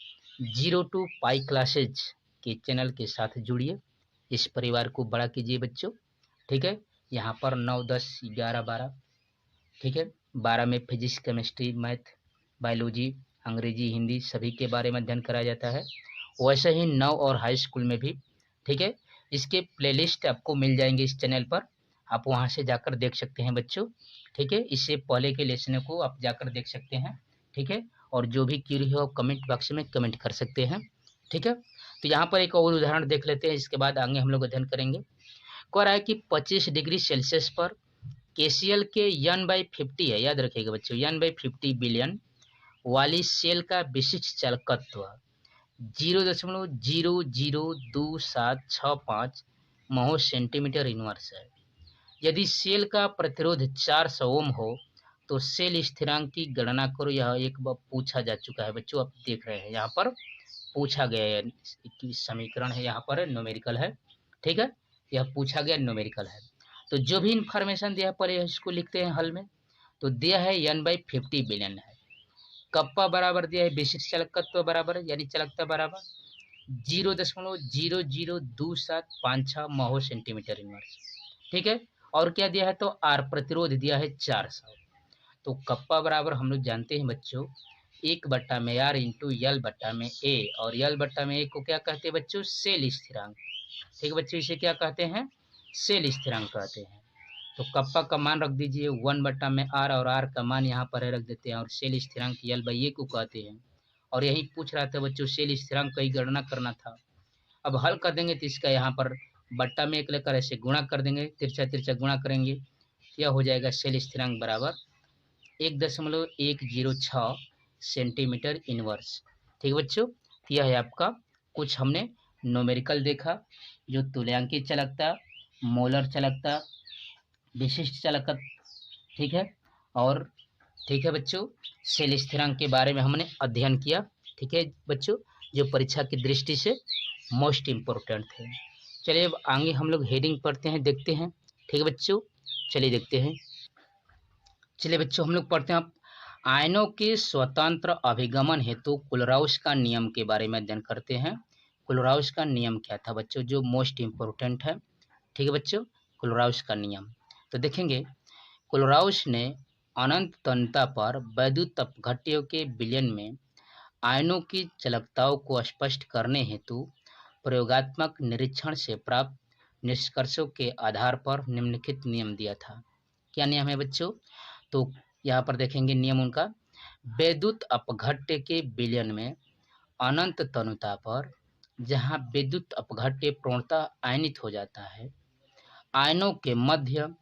0 to पाई क्लासेज के चैनल के साथ जुड़िए, इस परिवार को बड़ा कीजिए बच्चों। ठीक है, यहाँ पर 9, 10, 11, 12, ठीक है, 12 में फिजिक्स केमिस्ट्री मैथ बायोलॉजी अंग्रेजी हिंदी सभी के बारे में अध्ययन कराया जाता है। वैसे ही 9 और हाई स्कूल में भी, ठीक है, इसके प्लेलिस्ट आपको मिल जाएंगे इस चैनल पर, आप वहाँ से जाकर देख सकते हैं बच्चों। ठीक है, इससे पहले के लेसन को आप जाकर देख सकते हैं। ठीक है, और जो भी क्यूरी हो कमेंट बॉक्स में कमेंट कर सकते हैं। ठीक है, तो यहाँ पर एक और उदाहरण देख लेते हैं, इसके बाद आगे हम लोग अध्ययन करेंगे। कह रहा है कि 25 डिग्री सेल्सियस पर KCl के n/50 है, याद रखिएगा बच्चों, n/50 बिलियन वाली सेल का विशिष्ट चालकत्व 0.002765 महो सेंटीमीटर इनवर्स है। यदि सेल का प्रतिरोध 400 ओम हो तो सेल स्थिरांक की गणना करो। यह एक बार पूछा जा चुका है बच्चों, आप देख रहे हैं यहाँ पर पूछा गया है, समीकरण है, यहाँ पर न्यूमेरिकल है, ठीक है, यह पूछा गया न्यूमेरिकल है। तो जो भी इंफॉर्मेशन दिया है पहले इसको लिखते हैं हल में। तो दिया है N/50 बिलियन है, कप्पा बराबर दिया है विशिष्ट चालकत्व बराबर यानी चालकता बराबर 0.002756 महो सेंटीमीटर इनवर्स, ठीक है। और क्या दिया है तो आर प्रतिरोध दिया है 400। तो कप्पा बराबर हम लोग जानते हैं बच्चों 1/r इंटू यल बट्टा में ए, और यल बट्टा में ए को क्या कहते हैं बच्चों सेल स्थिरांक, ठीक है बच्चों, इसे क्या कहते हैं सेल स्थिरांक कहते हैं। तो कप्पा का मान रख दीजिए 1/r और आर का मान यहाँ पर रख देते हैं, और सेल स्थिरांक L/A को कहते हैं। और यही पूछ रहा था बच्चों सेल स्थिरांक की गणना करना था। अब हल कर देंगे तो इसका यहाँ पर बट्टा में 1 लेकर ऐसे गुणा कर देंगे, तिरछा तिरछा गुणा करेंगे, यह हो जाएगा सेल स्थिरांक बराबर 1.106 सेंटीमीटर इनवर्स, ठीक बच्चों। यह है आपका कुछ हमने न्यूमेरिकल देखा, जो तुल्यांकी चालकता, मोलर चालकता, विशिष्ट चालकता, ठीक है, और ठीक है बच्चों सेल स्थिरांक के बारे में हमने अध्ययन किया, ठीक है बच्चों, जो परीक्षा की दृष्टि से मोस्ट इम्पोर्टेंट थे। चलिए अब आगे हम लोग हेडिंग पढ़ते हैं, देखते हैं, ठीक है बच्चों, चलिए देखते हैं। चलिए बच्चों हम लोग पढ़ते हैं अब आयनों के स्वतंत्र अभिगमन हेतु कुलराउस का नियम के बारे में अध्ययन करते हैं। कुलराउस का नियम क्या था बच्चों, जो मोस्ट इम्पोर्टेंट है, ठीक है बच्चों, कुलराउस का नियम। तो देखेंगे कुलराउस ने अनंत तन्यता पर वैद्युत अपघट्यों के विलयन में आयनों की चालकताओं को स्पष्ट करने हेतु प्रयोगात्मक निरीक्षण से प्राप्त निष्कर्षों के आधार पर निम्नलिखित नियम दिया था। क्या नियम है बच्चों, तो यहाँ पर देखेंगे नियम उनका, वैद्युत अपघट्य के विलयन में अनंत तन्यता पर जहाँ विद्युत अपघट्य पूर्णतः आयनित हो जाता है, आयनों के मध्य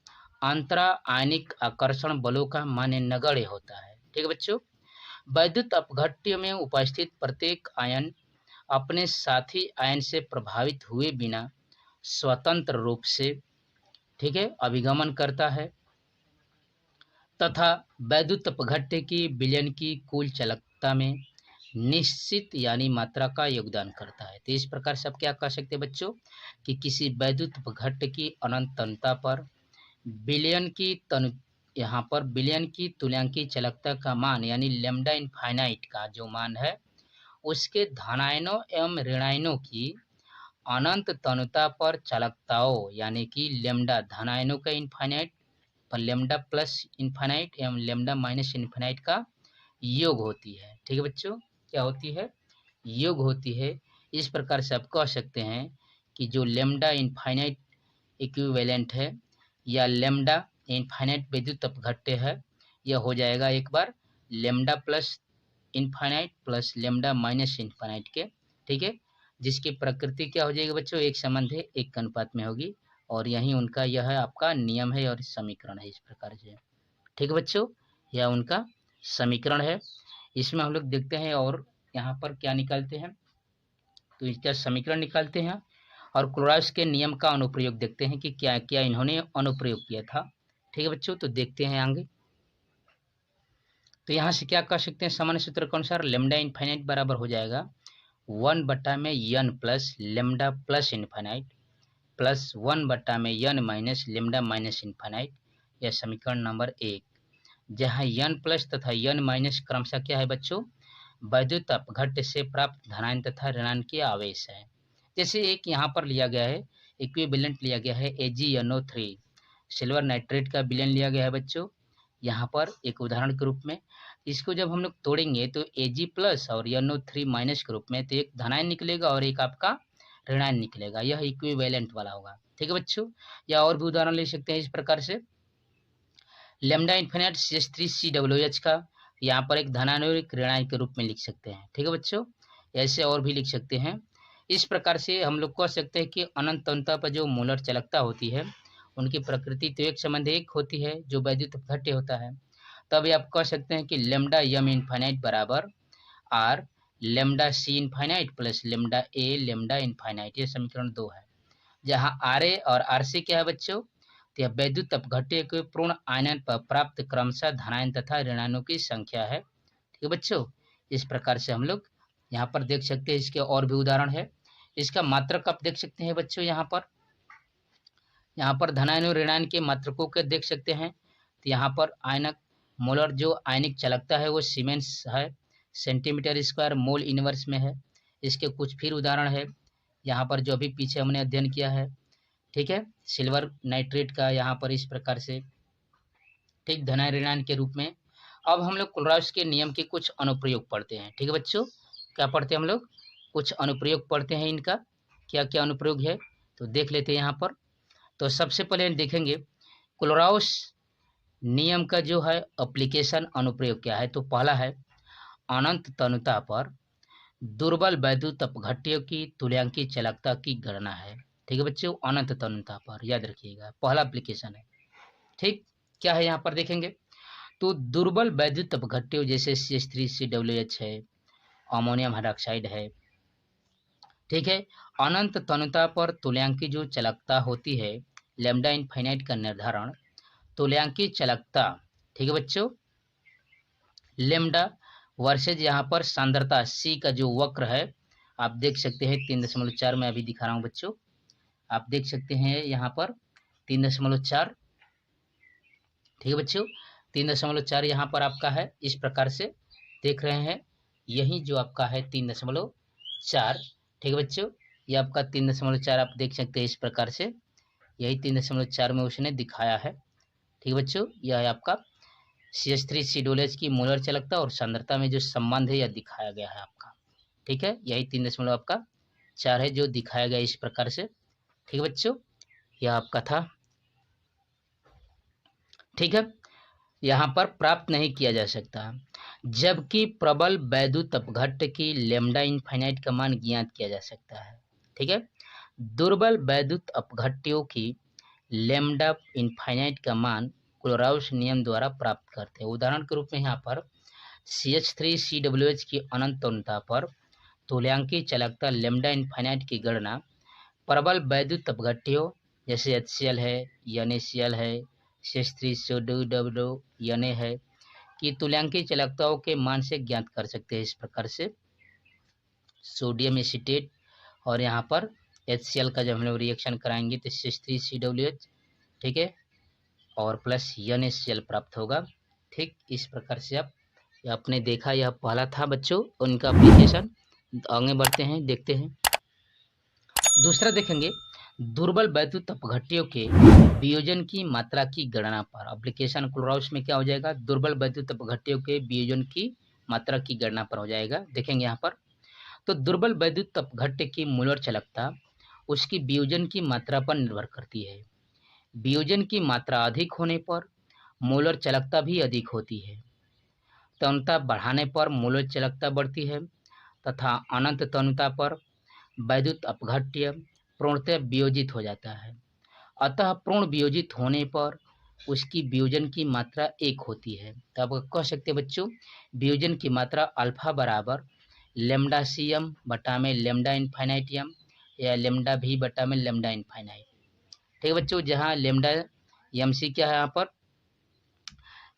अंतरा आयनिक आकर्षण बलों का मान नगण्य होता है, ठीक है बच्चों। वैद्युत अपघट्य में उपस्थित प्रत्येक आयन अपने साथी आयन से प्रभावित हुए बिना स्वतंत्र रूप से, ठीक है, अभिगमन करता है तथा वैद्युत अपघट्य की विलयन की कुल चालकता में निश्चित यानी मात्रा का योगदान करता है। तो इस प्रकार से आप क्या कह सकते हैं बच्चों कि किसी वैद्युत अपघट्य की अनंत तन्यता पर विलयन की यहाँ पर विलयन की तुल्यांकी चालकता का मान यानी लैम्डा इनफाइनाइट का जो मान है उसके धनायनों एवं ऋणायनों की अनंत तन्यता पर चालकताओं यानी कि लैम्डा धनायनों का इनफाइनाइट पर लैम्डा प्लस इनफाइनाइट एवं लैम्डा माइनस इनफाइनाइट का योग होती है, ठीक है बच्चों, क्या होती है योग होती है। इस प्रकार से आप कह सकते हैं कि जो लैम्डा इनफाइनाइट इक्विवेलेंट है या लैम्डा इनफाइनाइट विद्युत अपघट्य है, यह हो जाएगा एक बार lambda plus infinite plus lambda minus infinite के, ठीक है, जिसकी प्रकृति क्या हो जाएगी बच्चों एक संबंध है एक अनुपात में होगी, और यही उनका यह है आपका नियम है और समीकरण है इस प्रकार से, ठीक है बच्चों, यह उनका समीकरण है। इसमें हम लोग देखते हैं और यहाँ पर क्या निकालते हैं, तो इसका समीकरण निकालते हैं और क्लोराइस के नियम का अनुप्रयोग देखते हैं कि क्या क्या इन्होंने अनुप्रयोग किया था, ठीक है बच्चों। तो देखते हैं आगे, तो यहाँ से क्या कह सकते हैं सामान्य सूत्र के अनुसार लैम्डा इनफाइनाइट बराबर हो जाएगा 1/n plus lambda plus infinite plus 1/n minus lambda minus infinite, यह समीकरण नंबर 1, जहाँ n प्लस तथा n माइनस क्रमशः क्या है बच्चों वैद्युत अपघट्य से प्राप्त धनायन तथा ऋणायन के आवेश है। जैसे एक यहाँ पर लिया गया है इक्विवेलेंट लिया गया है AgNO3 सिल्वर नाइट्रेट का विलयन लिया गया है बच्चों, यहाँ पर एक उदाहरण के रूप में इसको जब हम लोग तोड़ेंगे तो Ag प्लस और NO3 माइनस के रूप में, तो एक धनायन निकलेगा और एक आपका ऋणायन निकलेगा, यह इक्विवेलेंट वाला होगा, ठीक है बच्चों। या और भी उदाहरण ले सकते हैं इस प्रकार से लैम्डा इनफाइनाइट CH3COOH का यहाँ पर एक धनायन और एक ऋणायन के रूप में लिख सकते हैं, ठीक है बच्चों, ऐसे और भी लिख सकते हैं। इस प्रकार से हम लोग कह सकते हैं कि अनंत तन्यता पर जो मोलर चालकता होती है उनकी प्रकृति तो एक संबंध एक होती है जो वैद्युत अपघट्य होता है, तब आप कह सकते हैं कि लैम्डा यम इनफाइनाइट बराबर आर lambda C infinite plus lambda A lambda infinite, ये समीकरण 2 है। जहां आर ए और आर सी क्या है बच्चों, तो यह वैद्युत अपघट्य के पूर्ण आयनन पर प्राप्त क्रमशः धनायन तथा ऋणायनों की संख्या है। ठीक है बच्चों, इस प्रकार से हम लोग यहाँ पर देख सकते हैं। इसके और भी उदाहरण है। इसका मात्रक आप देख सकते हैं बच्चों, यहाँ पर धनायन और ऋणायन के मात्रकों के देख सकते हैं। तो यहाँ पर आयनक मोलर जो आयनिक चालकता है वो सीमेंस है, सेंटीमीटर स्क्वायर मोल इनवर्स में है। इसके कुछ फिर उदाहरण है यहाँ पर जो अभी पीछे हमने अध्ययन किया है। ठीक है, सिल्वर नाइट्रेट का यहाँ पर इस प्रकार से, ठीक, धनायन ऋणायन के रूप में। अब हम लोग कोलराउस के नियम के कुछ अनुप्रयोग पढ़ते हैं। ठीक है बच्चों, क्या पढ़ते हैं हम लोग, कुछ अनुप्रयोग पढ़ते हैं। इनका क्या क्या अनुप्रयोग है तो देख लेते हैं यहाँ पर। तो सबसे पहले देखेंगे कोलराउस नियम का जो है एप्लीकेशन अनुप्रयोग क्या है। तो पहला है अनंत तनुता पर दुर्बल वैद्युत अपघट्यों की तुल्यांकी चालकता की गणना है। ठीक है बच्चों, अनंत तनुता पर याद रखिएगा, पहला एप्लीकेशन है। ठीक, क्या है यहाँ पर देखेंगे तो दुर्बल वैद्युत अपघट्यों जैसे CH3COOH है, अमोनियम हाइड्रोक्साइड है। ठीक है, अनंत तनुता पर तुल्यांकी जो चालकता होती है, लैम्डा इनफाइनाइट का निर्धारण तुल्यांकी चालकता। ठीक है बच्चों, लैम्डा वर्सेज यहाँ पर सांद्रता सी का जो वक्र है आप देख सकते हैं 3.4 में अभी दिखा रहा हूँ बच्चों, आप देख सकते हैं यहाँ पर 3.4। ठीक है बच्चों, 3.4 यहाँ पर आपका है, इस प्रकार से देख रहे हैं। यही जो आपका है 3.4। ठीक है बच्चों, ये आपका 3.4 आप देख सकते हैं इस प्रकार से, यही 3.4 में उसने दिखाया है। ठीक है बच्चों, यह है आपका CH3COOH की मोलर चालकता और सांद्रता में जो संबंध है यह दिखाया गया है आपका। ठीक है, यही 3.4 है जो दिखाया गया इस प्रकार से। ठीक है बच्चों, यह आपका था। ठीक है, यहाँ पर प्राप्त नहीं किया जा सकता, जबकि प्रबल वैद्युत अपघट्य की लैम्डा इनफाइनाइट का मान ज्ञात किया जा सकता है। ठीक है, दुर्बल वैद्युत अपघट्यों की लैम्डा इनफाइनाइट का मान कोलराउस नियम द्वारा प्राप्त करते हैं। उदाहरण के रूप में यहाँ पर CH3COOH की अनंत तनुता पर तुल्यांकी चालकता लैम्डा इनफाइनाइट की गणना प्रबल वैद्युत अपघट्यों जैसे HCl है, NaCl है, CH3COOH Na है कि तुल्यांकी चालकताओं के मान से ज्ञात कर सकते हैं। इस प्रकार से सोडियम एसीटेट और यहाँ पर HCl का जब हम लोग रिएक्शन कराएंगे तो CH3COOH, ठीक है, और प्लस NaCl प्राप्त होगा। ठीक, इस प्रकार से आप आपने देखा, यह पहला था बच्चों उनका एप्लीकेशन। आगे बढ़ते हैं, देखते हैं दूसरा। देखेंगे दुर्बल वैद्युत अपघट्यों के वियोजन की मात्रा की गणना पर एप्लीकेशन कोलराउस में क्या हो जाएगा, दुर्बल वैद्युत अपघट्यों के वियोजन की मात्रा की गणना पर हो जाएगा। देखेंगे यहाँ पर तो दुर्बल वैद्युत अपघट्य की मोलर चालकता उसकी वियोजन की मात्रा पर निर्भर करती है। वियोजन की मात्रा अधिक होने पर मोलर चालकता भी अधिक होती है। तनुता बढ़ाने पर मोलर चालकता बढ़ती है तथा अनंत तनुता पर वैद्युत अपघट्य पूर्णतः वियोजित हो जाता है। अतः पूर्ण वियोजित होने पर उसकी वियोजन की मात्रा 1 होती है। तो आप कह सकते हैं बच्चों वियोजन की मात्रा अल्फा बराबर लेमडा CM बटा में लेमडा इनफाइनाइटियम या लेमडा V बटा में लेमडा इनफाइनाइट। ठीक है बच्चों, जहाँ लेमडा MC क्या है, यहाँ पर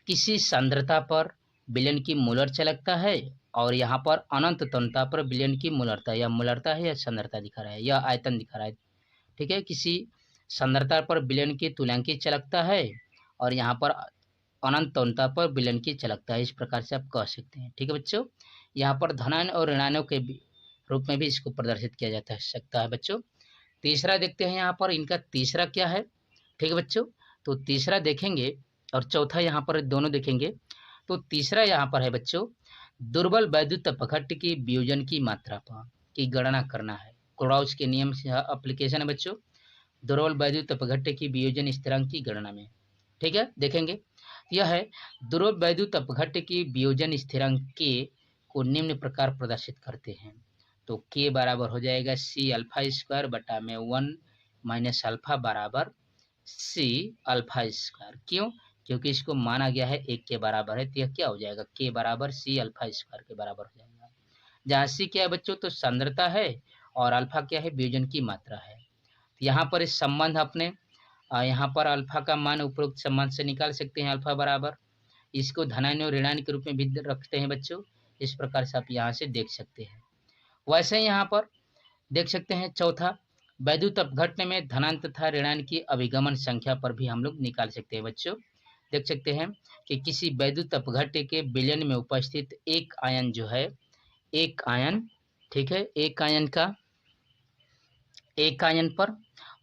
किसी सांद्रता पर विलयन की मोलर चालकता है और यहाँ पर अनंत तनुता पर विलयन की मोलरता, या मोलरता है या सांद्रता दिखा रहा है या आयतन दिखा रहा है। ठीक है, किसी सांद्रता पर विलयन की तुल्यांकी चालकता है और यहाँ पर अनंत तनुता पर विलयन की चालकता है। इस प्रकार से आप कह सकते हैं। ठीक है बच्चों, यहाँ पर धनायन और ऋणायनों के रूप में भी इसको प्रदर्शित किया जाता सकता है बच्चों। तीसरा देखते हैं यहाँ पर, इनका तीसरा क्या है। ठीक है बच्चों, तो तीसरा देखेंगे और चौथा यहाँ पर दोनों देखेंगे। तो तीसरा यहाँ पर है बच्चों दुर्बल वैद्युत अपघट्य की वियोजन की मात्रा पर की गणना करना है। कोलराउस के नियम से एप्लीकेशन है बच्चों दुर्बल वैद्युत अपघट्य की वियोजन स्थिरांक की गणना में। ठीक है, देखेंगे यह है दुर्बल वैद्युत अपघट्य की वियोजन स्थिरांक के को निम्न प्रकार प्रदर्शित करते हैं। तो K बराबर हो जाएगा C अल्फा स्क्वायर बटा में 1 माइनस अल्फा बराबर C अल्फा स्क्वायर। क्यों? क्योंकि इसको माना गया है 1 के बराबर है, तो यह क्या हो जाएगा K बराबर C अल्फा स्क्वायर के बराबर हो जाएगा। जहाँ सी क्या है बच्चों, तो सांद्रता है और अल्फा क्या है, वियोजन की मात्रा है। यहाँ पर इस संबंध अपने यहाँ पर अल्फा का मान उपरोक्त संबंध से निकाल सकते हैं, अल्फा बराबर, इसको धनायन और ऋणायन के रूप में भी रखते हैं बच्चों। इस प्रकार से आप यहाँ से देख सकते हैं। वैसे ही यहाँ पर देख सकते हैं चौथा, वैद्युत अपघटन में धनायन तथा ऋणायन की अभिगमन संख्या पर भी हम लोग निकाल सकते हैं बच्चों। देख सकते हैं कि किसी वैद्युत अपघट्य के विलयन में उपस्थित एक आयन जो है, एक आयन, ठीक है, एक आयन पर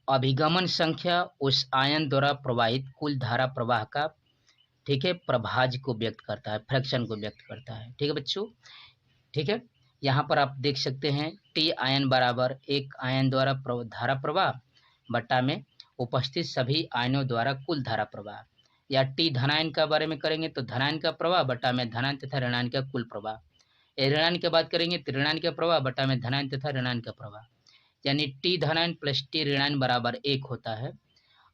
अभिगमन संख्या उस आयन द्वारा प्रवाहित कुल धारा प्रवाह का, ठीक है, प्रभाज्य को व्यक्त करता है, फ्रैक्शन को व्यक्त करता है। ठीक है बच्चों, ठीक है। यहाँ पर आप देख सकते हैं टी आयन बराबर एक आयन द्वारा धारा प्रवाह बट्टा में उपस्थित सभी आयनों द्वारा कुल धारा प्रवाह, या टी धनायन का बारे में करेंगे तो धनायन का प्रवाह बट्टा में धनायन तथा ऋणायन का कुल प्रवाह, ऋणायन की बात करेंगे तो ऋणायन का प्रवाह बट्टा में धनायन तथा ऋणायन का प्रवाह, यानी टी धनायन प्लस टी ऋणायन बराबर 1 होता है।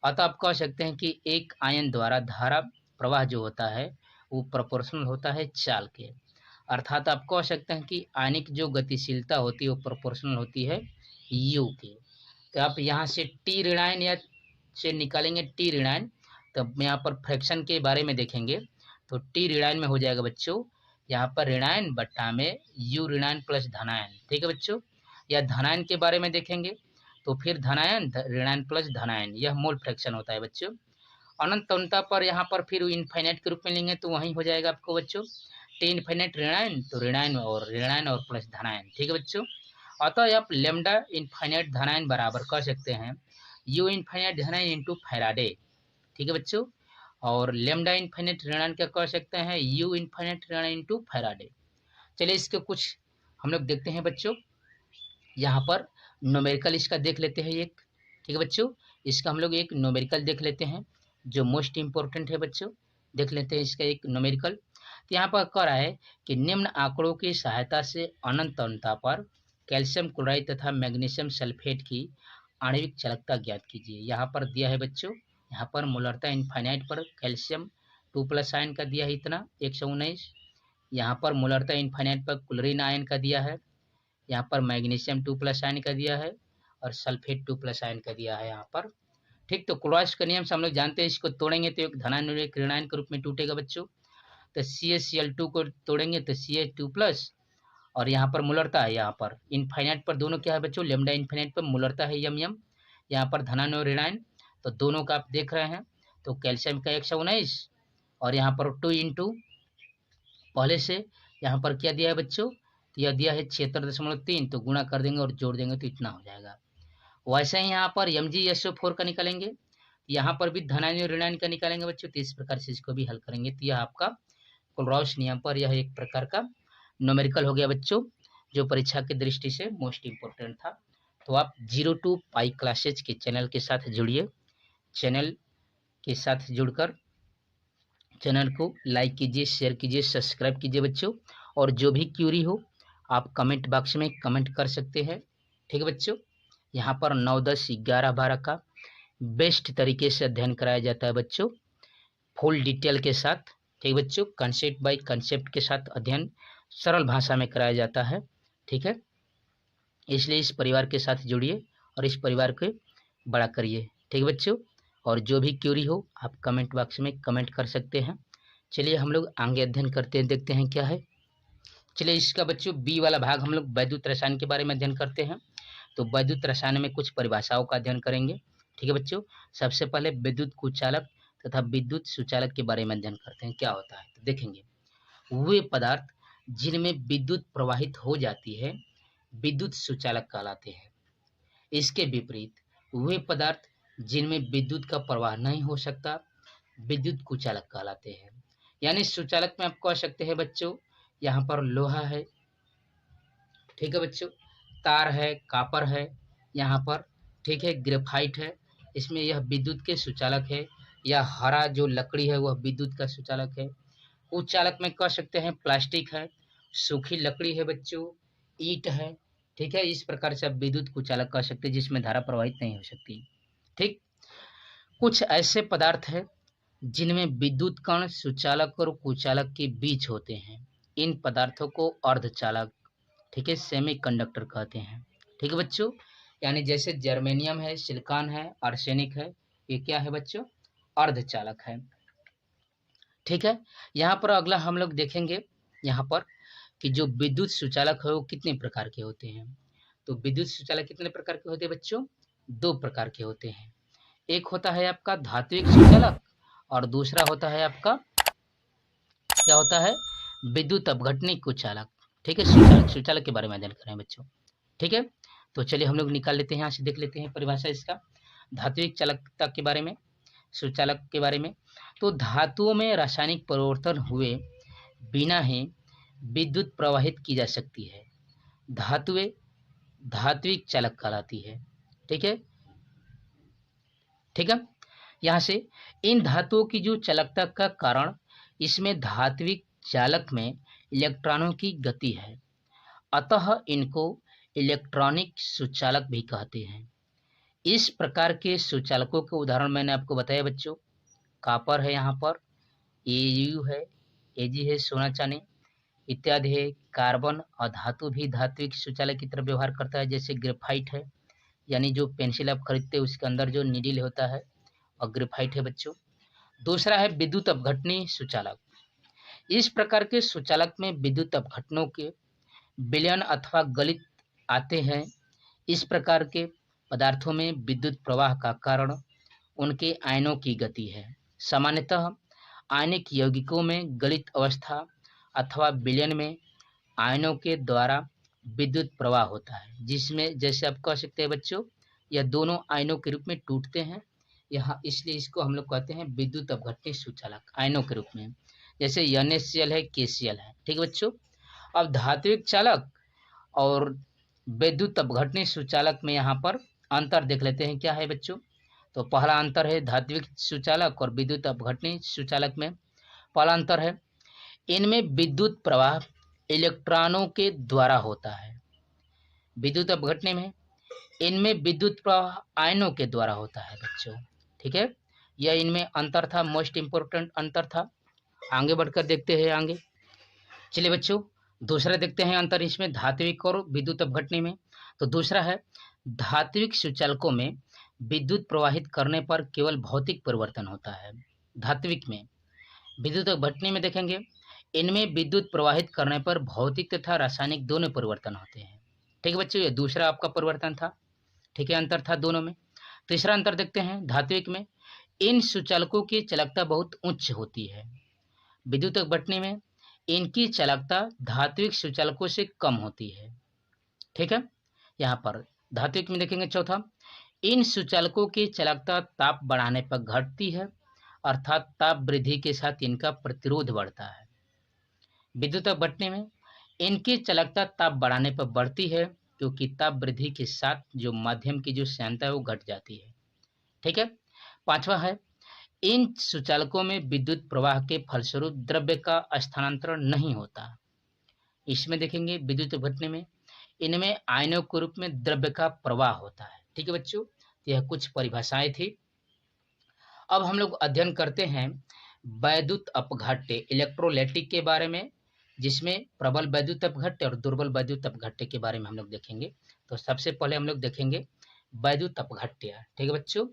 अतः आप कह सकते हैं कि एक आयन द्वारा धारा प्रवाह जो होता है वो प्रोपोर्शनल होता है चाल के, अर्थात आप कह सकते हैं कि आयनिक जो गतिशीलता होती है वो प्रोपोर्शनल होती है यू के। तो आप यहाँ से टी ऋणायन या से निकालेंगे टी ऋणायन, तब यहाँ पर फ्रैक्शन के बारे में देखेंगे तो टी ऋणायन में हो जाएगा बच्चों, यहाँ पर ऋणायन बट्टा में यू ऋणायन प्लस धनायन। ठीक है बच्चों, या धनायन के बारे में देखेंगे तो फिर धनायन ऋणायन प्लस धनायन, यह मोल फ्रैक्शन होता है बच्चों। अनंत अनंता पर यहाँ पर फिर इनफाइनाइट के रूप में लेंगे तो वहीं हो जाएगा आपको बच्चों टी इनफाइनाइट ऋणायन, तो ऋणायन और प्लस धनायन। ठीक है बच्चों, अतः आप लेमडा इनफाइनाइट धनायन बराबर कर सकते हैं यू इनफाइनाइट धनायन इंटू फैराडे। ठीक है बच्चों, और लेमडा इनफाइनाइट ऋणायन क्या कर सकते हैं, यू इनफाइनाइट ऋणायन इंटू फैराडे। चलिए इसके कुछ हम लोग देखते हैं बच्चों, यहाँ पर न्यूमेरिकल इसका देख लेते हैं एक। ठीक है बच्चों, इसका हम लोग एक न्यूमेरिकल देख लेते हैं जो मोस्ट इम्पोर्टेंट है बच्चों। देख लेते हैं इसका एक न्यूमेरिकल। तो यहाँ पर कह रहा है कि निम्न आंकड़ों की सहायता से अनंत अनंता पर कैल्शियम क्लोराइड तथा मैग्नीशियम सल्फेट की आणविक चालकता ज्ञात कीजिए। यहाँ पर दिया है बच्चों, यहाँ पर मोलरता इनफाइनाइट पर कैल्शियम 2+ आयन का दिया है इतना 119, यहाँ पर मोलरता इनफाइनाइट पर क्लोरीन आयन का दिया है, यहाँ पर मैग्नीशियम 2+ आयन का दिया है और सल्फेट 2+ आयन का दिया है यहाँ पर। ठीक, तो क्लोराइड का नियम से हम लोग जानते हैं, इसको तोड़ेंगे तो एक धनायन और एक ऋणायन के रूप में टूटेगा बच्चों। तो CaCl2 को तोड़ेंगे तो Ca2+, और यहाँ पर मोलरता है, यहाँ पर इनफाइनाइट पर दोनों क्या है बच्चों, लेमडा इनफाइनाइट पर मोलरता है यम, यहाँ पर धनायन और ऋणायन, तो दोनों का आप देख रहे हैं। तो कैल्शियम का 119 और यहाँ पर 2 इंटू पहले से यहाँ पर क्या दिया है बच्चों, यह दिया है 76.3, तो गुणा कर देंगे और जोड़ देंगे तो इतना हो जाएगा। वैसे ही यहाँ पर MgSO4 का निकालेंगे, यहाँ पर भी धनायन और ऋणायन का निकालेंगे बच्चों। तो इस प्रकार से इसको भी हल करेंगे तो यह आपका क्लोराउस नियम पर यह एक प्रकार का न्यूमेरिकल हो गया बच्चों, जो परीक्षा की दृष्टि से मोस्ट इम्पोर्टेंट था। तो आप 0 to Pi क्लासेज के चैनल के साथ जुड़िए, चैनल के साथ जुड़कर चैनल को लाइक कीजिए, शेयर कीजिए, सब्सक्राइब कीजिए बच्चों, और जो भी क्यूरी हो आप कमेंट बॉक्स में कमेंट कर सकते हैं। ठीक है बच्चों, यहाँ पर 9, 10, 11, 12 का बेस्ट तरीके से अध्ययन कराया जाता है बच्चों, फुल डिटेल के साथ। ठीक बच्चों, कंसेप्ट बाय कंसेप्ट के साथ अध्ययन सरल भाषा में कराया जाता है। ठीक है, इसलिए इस परिवार के साथ जुड़िए और इस परिवार को बड़ा करिए। ठीक है बच्चों, और जो भी क्यूरी हो आप कमेंट बॉक्स में कमेंट कर सकते हैं। चलिए हम लोग आगे अध्ययन करते हैं, देखते हैं क्या है। चलिए इसका बच्चों बी वाला भाग हम लोग वैद्युत रसायन के बारे में अध्ययन करते हैं। तो वैद्युत रसायन में कुछ परिभाषाओं का अध्ययन करेंगे। ठीक है बच्चों, सबसे पहले विद्युत कुचालक तथा विद्युत सुचालक के बारे में अध्ययन करते हैं क्या होता है। तो देखेंगे वे पदार्थ जिनमें विद्युत प्रवाहित हो जाती है विद्युत सुचालक कहलाते हैं। इसके विपरीत वे पदार्थ जिनमें विद्युत का प्रवाह नहीं हो सकता विद्युत कुचालक कहलाते हैं। यानी सुचालक में आप कह सकते हैं बच्चों, यहाँ पर लोहा है, ठीक है बच्चों, तार है, कापर है यहाँ पर, ठीक है, ग्रेफाइट है, इसमें यह विद्युत के सुचालक है। या हरा जो लकड़ी है वह विद्युत का सुचालक है। कुचालक में कह सकते हैं प्लास्टिक है, सूखी लकड़ी है बच्चों, ईंट है। ठीक है, इस प्रकार से आप विद्युत कुचालक कह सकते हैं जिसमें धारा प्रवाहित नहीं हो सकती। ठीक, कुछ ऐसे पदार्थ है जिनमें विद्युत कण सुचालक और कुचालक के बीच होते हैं, इन पदार्थों को अर्धचालक, ठीक है, सेमीकंडक्टर कहते हैं। ठीक है बच्चों, यानी जैसे जर्मेनियम है, सिलिकॉन है, आर्सेनिक है, ये क्या है बच्चों, अर्धचालक है। ठीक है, यहाँ पर अगला हम लोग देखेंगे यहाँ पर कि जो विद्युत सुचालक है वो कितने प्रकार के होते हैं। तो विद्युत सुचालक कितने प्रकार के होते हैं बच्चों, दो प्रकार के होते हैं। एक होता है आपका धात्विक सुचालक और दूसरा होता है आपका क्या होता है, विद्युत अपघटनिक कुचालक। ठीक है, सुचालक के बारे में अध्ययन करें बच्चों। ठीक है, तो चलिए हम लोग निकाल लेते हैं, यहाँ से देख लेते हैं परिभाषा इसका, धात्विक चालकता के बारे में, सुचालक के बारे में। तो धातुओं में रासायनिक परिवर्तन हुए बिना ही विद्युत प्रवाहित की जा सकती है, धातुएं धात्विक चालक कहलाती है। ठीक है, ठीक है, यहाँ से इन धातुओं की जो चालकता का कारण इसमें धात्विक चालक में इलेक्ट्रॉनों की गति है, अतः इनको इलेक्ट्रॉनिक सुचालक भी कहते हैं। इस प्रकार के सुचालकों के उदाहरण मैंने आपको बताया बच्चों, कॉपर है, यहाँ पर Au है, Ag है, सोना चांदी इत्यादि है। कार्बन और धातु भी धात्विक सुचालक की तरह व्यवहार करता है, जैसे ग्रेफाइट है, यानी जो पेंसिल आप खरीदते हैं उसके अंदर जो नीडल होता है और ग्रेफाइट है बच्चों। दूसरा है विद्युत अपघटनी सुचालक। इस प्रकार के सुचालक में विद्युत अपघटनों के विलयन अथवा गलित आते हैं। इस प्रकार के पदार्थों में विद्युत प्रवाह का कारण उनके आयनों की गति है। सामान्यतः आयनिक यौगिकों में गलित अवस्था अथवा विलयन में आयनों के द्वारा विद्युत प्रवाह होता है, जिसमें जैसे आप कह सकते हैं बच्चों, यह दोनों आयनों के रूप में टूटते हैं यहाँ, इसलिए इसको हम लोग कहते हैं विद्युत अपघटनी सुचालक, आयनों के रूप में, जैसे NaCl है, KCl है। ठीक है बच्चों, अब धात्विक चालक और विद्युत अपघटनी सुचालक में यहाँ पर अंतर देख लेते हैं, क्या है बच्चों। तो पहला अंतर है धात्विक सुचालक और विद्युत अपघटनी सुचालक में, पहला अंतर है इनमें विद्युत प्रवाह इलेक्ट्रॉनों के द्वारा होता है, विद्युत अपघटनी में इनमें विद्युत प्रवाह आयनों के द्वारा होता है बच्चों। ठीक है, यह इनमें अंतर था, मोस्ट इंपोर्टेंट अंतर था। आगे बढ़कर देखते हैं आगे, चलिए बच्चों दूसरा देखते हैं अंतर इसमें धात्विक और विद्युत अपघटनी में। तो दूसरा है धात्विक सुचालकों में विद्युत प्रवाहित करने पर केवल भौतिक परिवर्तन होता है, धात्विक में। विद्युत अपघटनी में देखेंगे इनमें विद्युत प्रवाहित करने पर भौतिक तथा रासायनिक दोनों परिवर्तन होते हैं। ठीक है बच्चों, ये दूसरा आपका परिवर्तन था। ठीक है, अंतर था दोनों में। तीसरा अंतर देखते हैं धात्विक में इन सुचालकों की चालकता बहुत उच्च होती है, विद्युत अपघटनी में इनकी चालकता धात्विक सुचालकों से कम होती है। ठीक है, यहाँ पर धात्विक में देखेंगे चौथा, इन सुचालकों की चालकता ताप बढ़ाने पर घटती है, अर्थात ताप वृद्धि के साथ इनका प्रतिरोध बढ़ता है। विद्युत अपघटनी में इनकी चालकता ताप बढ़ाने पर बढ़ती है, क्योंकि ताप वृद्धि के साथ जो माध्यम की जो श्यानता है वो घट जाती है। ठीक है, पांचवा है इन सुचालकों में विद्युत प्रवाह के फलस्वरूप द्रव्य का स्थानांतरण नहीं होता। इसमें देखेंगे विद्युत अपघटनी में इनमें आयनों के रूप में द्रव्य का प्रवाह होता है। ठीक है बच्चों, यह कुछ परिभाषाएं थी। अब हम लोग अध्ययन करते हैं वैद्युत अपघट्य, इलेक्ट्रोलाइटिक के बारे में, जिसमें प्रबल वैद्युत अपघट्य और दुर्बल वैद्युत अपघट्य के बारे में हम लोग देखेंगे। तो सबसे पहले हम लोग देखेंगे वैद्युत अपघट्य। ठीक है बच्चों,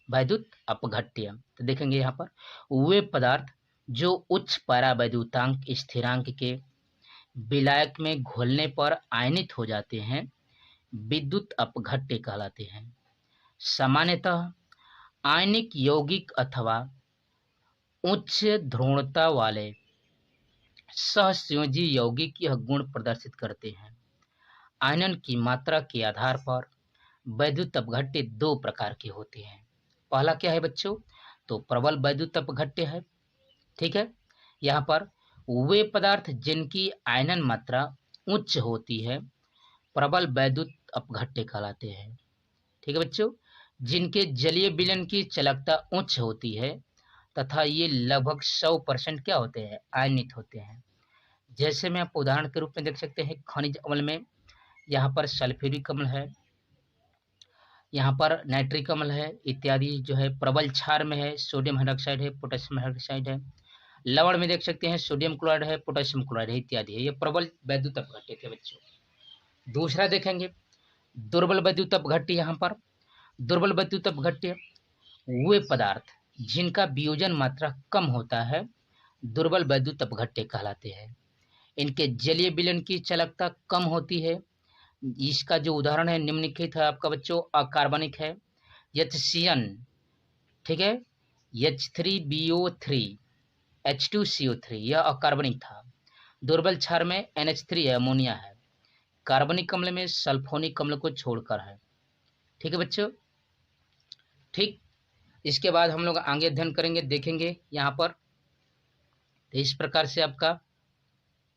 वैद्युत अपघट्य तो देखेंगे यहाँ पर वे पदार्थ जो उच्च परावैद्युतांक स्थिरांक के विलायक में घोलने पर आयनित हो जाते हैं, विद्युत अपघट्य कहलाते हैं। सामान्यतः आयनिक यौगिक अथवा उच्च ध्रुवणता वाले सहसंयोजी यौगिक यह गुण प्रदर्शित करते हैं। आयनन की मात्रा के आधार पर वैद्युत अपघट्य दो प्रकार के होते हैं। पहला क्या है बच्चों, तो प्रबल वैद्युत अपघट्य है। ठीक है, यहाँ पर वे पदार्थ जिनकी आयनन मात्रा उच्च होती है प्रबल वैद्युत अपघट्य कहलाते हैं। ठीक है बच्चों, जिनके जलीय विलयन की चालकता उच्च होती है तथा ये लगभग 100% क्या होते हैं, आयनित होते हैं। जैसे में आप उदाहरण के रूप में देख सकते हैं खनिज अम्ल में, यहाँ पर सल्फ्यूरिक अम्ल है, यहाँ पर नाइट्रिक अम्ल है इत्यादि जो है। प्रबल क्षार में है सोडियम हाइड्रोक्साइड है, पोटेशियम हाइड्रोक्साइड है। लवण में देख सकते हैं सोडियम क्लोराइड है, पोटेशियम क्लोराइड है इत्यादि है। ये प्रबल वैद्युत अपघट्य थे बच्चों। दूसरा देखेंगे दुर्बल वैद्युत अपघट्य। यहाँ पर दुर्बल वैद्युत अपघट्य वे पदार्थ जिनका वियोजन मात्रा कम होता है दुर्बल वैद्युत अपघट्य कहलाते हैं। इनके जलीय विलयन की चालकता कम होती है। इसका जो उदाहरण है निम्नलिखित है आपका बच्चों, अकार्बनिक है HCN, ठीक है, H3BO3 H2CO3, यह अकार्बनिक था। दुर्बल क्षार में NH3 है, अमोनिया है। कार्बनिक अम्ल में सल्फोनिक अम्ल को छोड़कर है। ठीक है बच्चों, ठीक। इसके बाद हम लोग आगे अध्ययन करेंगे, देखेंगे यहाँ पर। तो इस प्रकार से आपका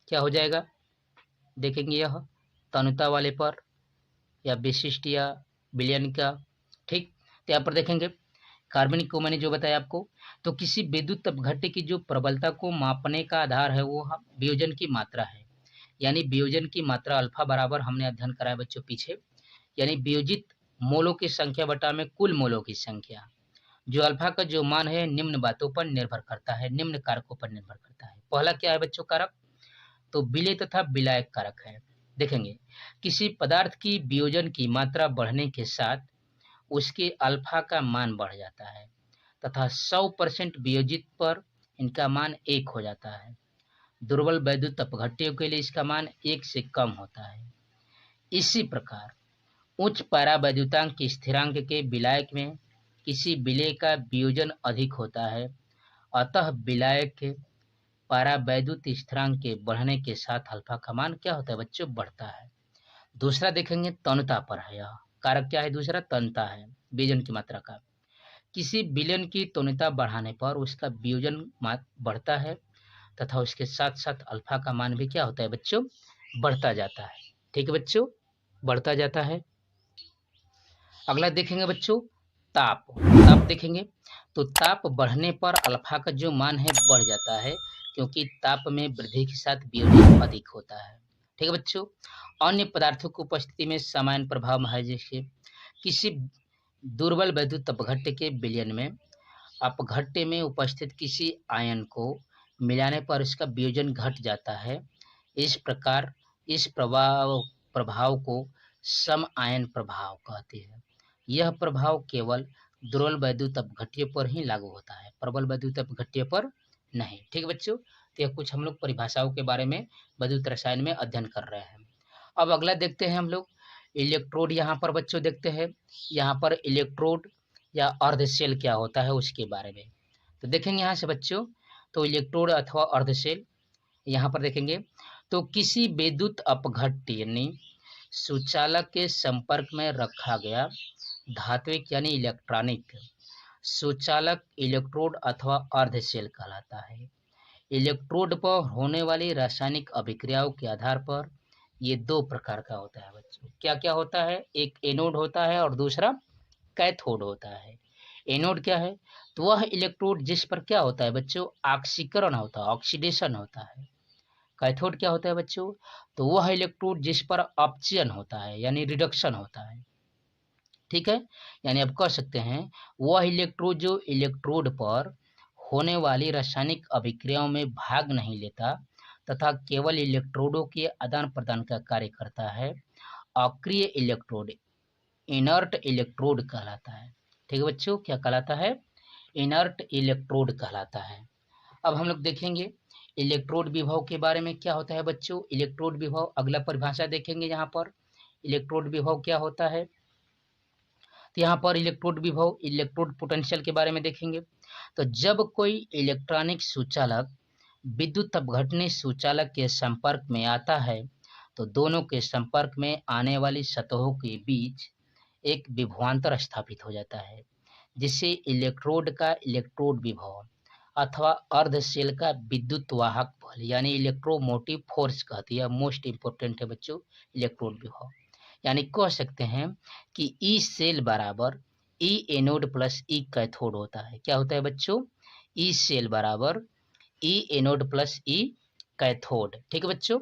क्या हो जाएगा, देखेंगे यह तनुता वाले पर या विशिष्ट या विलयन का। ठीक, तो यहाँ पर देखेंगे कार्बनिक को मैंने जो बताया आपको। तो किसी विद्युत अपघट्य की जो प्रबलता को मापने का आधार है वो वियोजन की मात्रा है। यानी वियोजन की मात्रा अल्फा बराबर हमने अध्ययन कराया बच्चों पीछे, यानी वियोजित मोलों की संख्या बटा में कुल मोलों की संख्या। जो अल्फा का जो मान है निम्न बातों पर निर्भर करता है, निम्न कारकों पर निर्भर करता है। पहला क्या है बच्चों कारक, तो विलय तथा विलायक कारक है। देखेंगे किसी पदार्थ की वियोजन की मात्रा बढ़ने के साथ उसके अल्फा का मान बढ़ जाता है तथा 100% वियोजित पर इनका मान 1 हो जाता है। दुर्बल वैद्युत अपघट्यों के लिए इसका मान 1 से कम होता है। इसी प्रकार उच्च परावैद्युतांक के स्थिरांक के विलायक में किसी विलय का वियोजन अधिक होता है, अतः विलायक के परावैद्युत स्थिरांक के बढ़ने के साथ अल्फा का मान क्या होता है बच्चों, बढ़ता है। दूसरा देखेंगे तनुता पर है, यह कारक क्या है, दूसरा तनुता है वियोजन की मात्रा का। किसी विलयन की तनुता बढ़ाने पर उसका वियोजन बढ़ता है तथा उसके साथ साथ अल्फा का मान भी क्या होता है बच्चों, बढ़ता जाता है। ठीक है बच्चों, बढ़ता जाता है। अगला देखेंगे बच्चों ताप। ताप देखेंगे तो ताप बढ़ने पर अल्फा का जो मान है बढ़ जाता है, क्योंकि ताप में वृद्धि के साथ वियोजन अधिक होता है। ठीक है बच्चों, अन्य पदार्थों की उपस्थिति में समान प्रभाव है। जैसे किसी दुर्बल वैद्युत अपघट्य के विलयन में अपघट्य में उपस्थित किसी आयन को मिलाने पर उसका वियोजन घट जाता है। इस प्रकार इस प्रभाव को सम आयन प्रभाव कहते हैं। यह प्रभाव केवल दुर्बल वैद्युत अपघट्य पर ही लागू होता है, प्रबल वैद्युत अपघट्य पर नहीं। ठीक बच्चों, तो यह कुछ हम लोग परिभाषाओं के बारे में वैद्युत रसायन में अध्ययन कर रहे हैं। अब अगला देखते हैं हम लोग इलेक्ट्रोड। यहाँ पर बच्चों देखते हैं यहाँ पर इलेक्ट्रोड या अर्धशेल क्या होता है उसके बारे में। तो देखेंगे यहाँ से बच्चों, तो इलेक्ट्रोड अथवा अर्धशेल यहाँ पर देखेंगे तो किसी विद्युत अपघट्य यानी सुचालक के संपर्क में रखा गया धात्विक यानी इलेक्ट्रॉनिक सुचालक इलेक्ट्रोड अथवा अर्धशेल कहलाता है। इलेक्ट्रोड पर होने वाली रासायनिक अभिक्रियाओं के आधार पर ये दो प्रकार का होता है बच्चों। क्या क्या होता है, एक एनोड होता है और दूसरा कैथोड होता है। एनोड क्या है, तो वह इलेक्ट्रोड जिस पर क्या होता है बच्चों, ऑक्सीकरण होता है, ऑक्सीडेशन होता है। कैथोड क्या होता है बच्चों, तो वह इलेक्ट्रोड जिस पर अपचयन होता है यानी रिडक्शन होता है। ठीक है, यानी आप कह सकते हैं वह इलेक्ट्रोड जो इलेक्ट्रोड पर होने वाली रासायनिक अभिक्रियाओं में भाग नहीं लेता तथा केवल इलेक्ट्रोडों के आदान प्रदान का कार्य करता है, अक्रिय इलेक्ट्रोड इनर्ट इलेक्ट्रोड कहलाता है। ठीक है बच्चों, क्या कहलाता है, इनर्ट इलेक्ट्रोड कहलाता है। अब हम लोग देखेंगे इलेक्ट्रोड विभव के बारे में क्या होता है बच्चों। इलेक्ट्रोड विभव अगला परिभाषा देखेंगे। यहाँ पर इलेक्ट्रोड विभव क्या होता है, तो यहाँ पर इलेक्ट्रोड विभव इलेक्ट्रोड पोटेंशियल के बारे में देखेंगे। तो जब कोई इलेक्ट्रॉनिक सुचालक विद्युत अपघटनी सुचालक के संपर्क में आता है तो दोनों के संपर्क में आने वाली सतहों के बीच एक विभवांतर स्थापित हो जाता है, जिससे इलेक्ट्रोड का इलेक्ट्रोड विभव अथवा अर्धशेल का विद्युत वाहक बल यानी इलेक्ट्रोमोटिव फोर्स कहती है। मोस्ट इंपोर्टेंट है बच्चों इलेक्ट्रोड विभव। यानी कह सकते हैं कि ई सेल बराबर ई एनोड प्लस ई कैथोड होता है। क्या होता है बच्चों, ई सेल बराबर ई एनोड प्लस ई कैथोड। ठीक है बच्चों,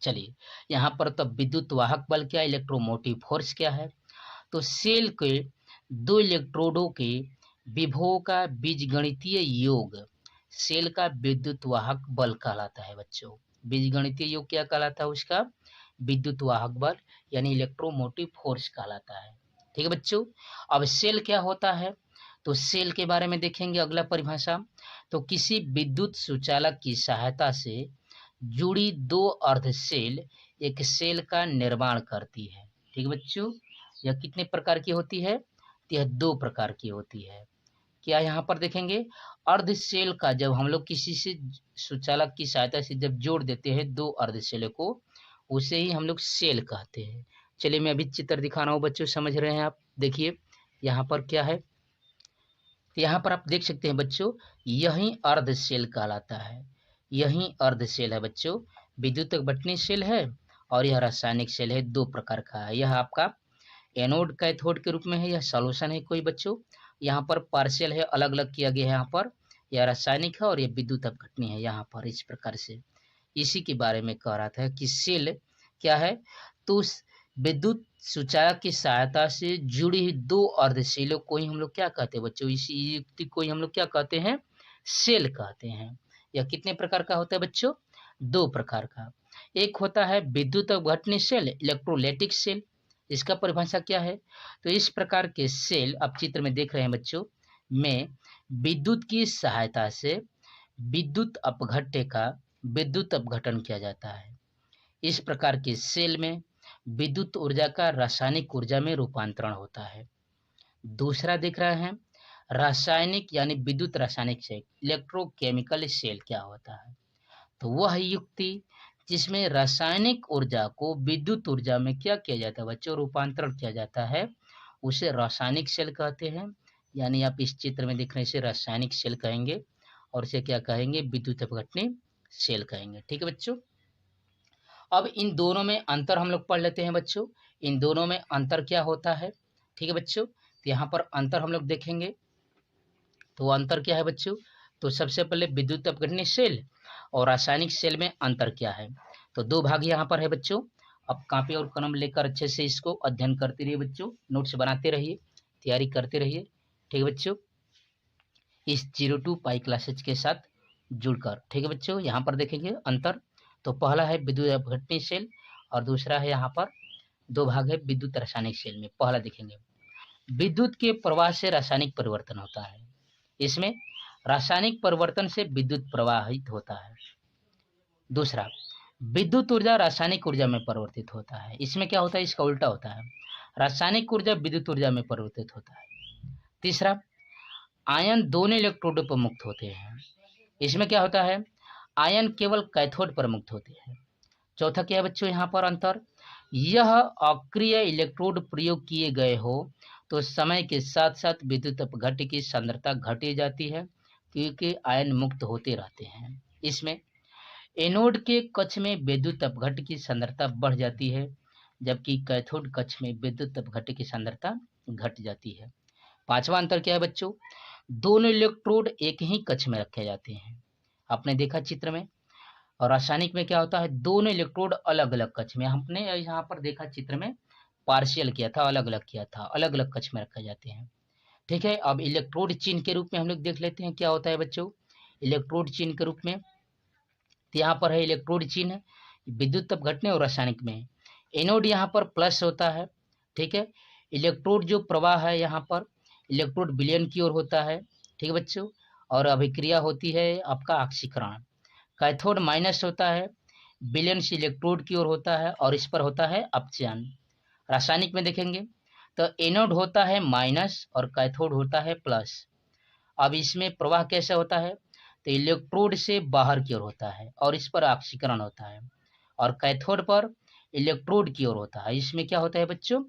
चलिए यहाँ पर तब विद्युत वाहक बल क्या, इलेक्ट्रोमोटिव फोर्स क्या है, तो सेल के दो इलेक्ट्रोडों के विभवों का बीजगणितीय योग सेल का विद्युत वाहक बल कहलाता है बच्चों। बीजगणितीय योग क्या कहलाता है, उसका विद्युत वाहक बल यानी इलेक्ट्रोमोटिव फोर्स कहलाता है। ठीक है बच्चों। अब सेल क्या होता है, तो सेल के बारे में देखेंगे अगला परिभाषा। तो किसी विद्युत सुचालक की सहायता से जुड़ी दो अर्ध सेल एक सेल का निर्माण करती है। ठीक है बच्चों, यह कितने प्रकार की होती है, तो यह दो प्रकार की होती है। क्या यहाँ पर देखेंगे, अर्ध सेल का जब हम लोग किसी से सुचालक की सहायता से जब जोड़ देते हैं दो अर्ध सेल को, उसे ही हम लोग सेल कहते हैं। चलिए मैं अभी चित्र दिखा रहा हूँ बच्चों, समझ रहे हैं आप। देखिए यहाँ पर क्या है, तो यहाँ पर आप देख सकते हैं बच्चों, यही अर्ध सेल कहलाता है। यही अर्ध सेल है बच्चों, विद्युत बटनी सेल है और यह रासायनिक सेल है। दो प्रकार का है। यह आपका एनोड कैथोड के रूप में है, यह सॉल्यूशन है कोई बच्चों। यहाँ पर पार्शियल है, अलग अलग किया गया है। यहाँ पर यह रासायनिक है और यह विद्युत अपघटनी है। यहाँ पर इस प्रकार से इसी के बारे में कह रहा था कि सेल क्या है, तो उस विद्युत सुचालक की सहायता से जुड़ी हुई दो अर्धसेलों को ही हम लोग क्या कहते हैं बच्चों, इसी युक्ति को ही हम लोग क्या कहते हैं, सेल कहते हैं। यह कितने प्रकार का होता है बच्चों, दो प्रकार का। एक होता है विद्युत अपघटनी सेल, इलेक्ट्रोलाइटिक सेल। इसका परिभाषा क्या है, तो इस प्रकार के सेल आप चित्र में देख रहे हैं बच्चों में विद्युत की सहायता से विद्युत अपघट्य का विद्युत अपघटन किया जाता है। इस प्रकार के सेल में विद्युत ऊर्जा का रासायनिक ऊर्जा में रूपांतरण होता है। दूसरा देख रहे हैं रासायनिक यानी विद्युत रासायनिक सेल, इलेक्ट्रोकेमिकल सेल क्या होता है, तो वह युक्ति जिसमें रासायनिक ऊर्जा को विद्युत ऊर्जा में क्या किया जाता है बच्चों, रूपांतरण किया जाता है, उसे रासायनिक सेल कहते हैं। यानी आप इस चित्र में देख रहे हैं इसे रासायनिक सेल कहेंगे और इसे क्या कहेंगे, विद्युत अपघटनी सेल कहेंगे। ठीक है बच्चों। अब इन दोनों में अंतर हम लोग पढ़ लेते हैं बच्चों, इन दोनों में अंतर क्या होता है। ठीक है बच्चों, तो यहाँ पर अंतर हम लोग देखेंगे। तो अंतर क्या है बच्चों, तो सबसे पहले विद्युत अपघटनी सेल और रासायनिक सेल में अंतर क्या है, तो दो भाग यहाँ पर है बच्चों। अब कॉपी और कलम लेकर अच्छे से इसको अध्ययन करते रहिए बच्चों, नोट्स बनाते रहिए, तैयारी करते रहिए। ठीक है बच्चों, इस 02 पाई क्लासेज के साथ जुड़कर। ठीक है बच्चों, यहाँ पर देखेंगे अंतर। तो पहला है विद्युत अपघटनी सेल और दूसरा है यहाँ पर दो भाग है विद्युत रासायनिक सेल में। पहला देखेंगे, विद्युत के प्रवाह से रासायनिक परिवर्तन होता है। इसमें रासायनिक परिवर्तन से विद्युत प्रवाहित होता है। दूसरा, विद्युत ऊर्जा रासायनिक ऊर्जा में परिवर्तित होता है। इसमें क्या होता है, इसका उल्टा होता है, रासायनिक ऊर्जा विद्युत ऊर्जा में परिवर्तित होता है। तीसरा, आयन दोनों इलेक्ट्रोडों पर मुक्त होते हैं। इसमें क्या होता है, आयन केवल कैथोड पर मुक्त होते हैं। चौथा क्या है बच्चों यहाँ पर अंतर, यह अक्रिय इलेक्ट्रोड प्रयोग किए गए हो तो समय के साथ साथ विद्युत अपघट्य की सांद्रता घटी जाती है क्योंकि आयन मुक्त होते रहते हैं। इसमें एनोड के कक्ष में विद्युत अपघट्य की सांद्रता बढ़ जाती है जबकि कैथोड कक्ष में विद्युत अपघट्य की सांद्रता घट जाती है। पांचवा अंतर क्या है बच्चों, दोनों इलेक्ट्रोड एक ही कक्ष में रखे जाते हैं। आपने देखा चित्र में। और रासायनिक में क्या होता है, दोनों इलेक्ट्रोड अलग अलग कक्ष में। हमने यहाँ पर देखा चित्र में पार्शियल किया था, अलग अलग किया था, अलग अलग कक्ष में रखे जाते हैं। ठीक है। अब इलेक्ट्रोड चिन्ह के रूप में हम लोग देख लेते हैं क्या होता है बच्चों, इलेक्ट्रोड चिन्ह के रूप में। तो यहाँ पर है इलेक्ट्रोड चिन्ह विद्युत अपघटनी और रासायनिक में। एनोड यहाँ पर प्लस होता है। ठीक है। इलेक्ट्रोड जो प्रवाह है यहाँ पर इलेक्ट्रोड विलयन की ओर होता है। ठीक है बच्चों। और अभिक्रिया होती है आपका ऑक्सीकरण। कैथोड माइनस होता है, विलयन से इलेक्ट्रोड की ओर होता है और इस पर होता है अपचयन। रासायनिक में देखेंगे तो एनोड होता है माइनस और कैथोड होता है प्लस। अब इसमें प्रवाह कैसे होता है, तो इलेक्ट्रोड से बाहर की ओर होता है और इस पर ऑक्सीकरण होता है और कैथोड पर इलेक्ट्रोड की ओर होता है। इसमें क्या होता है बच्चों,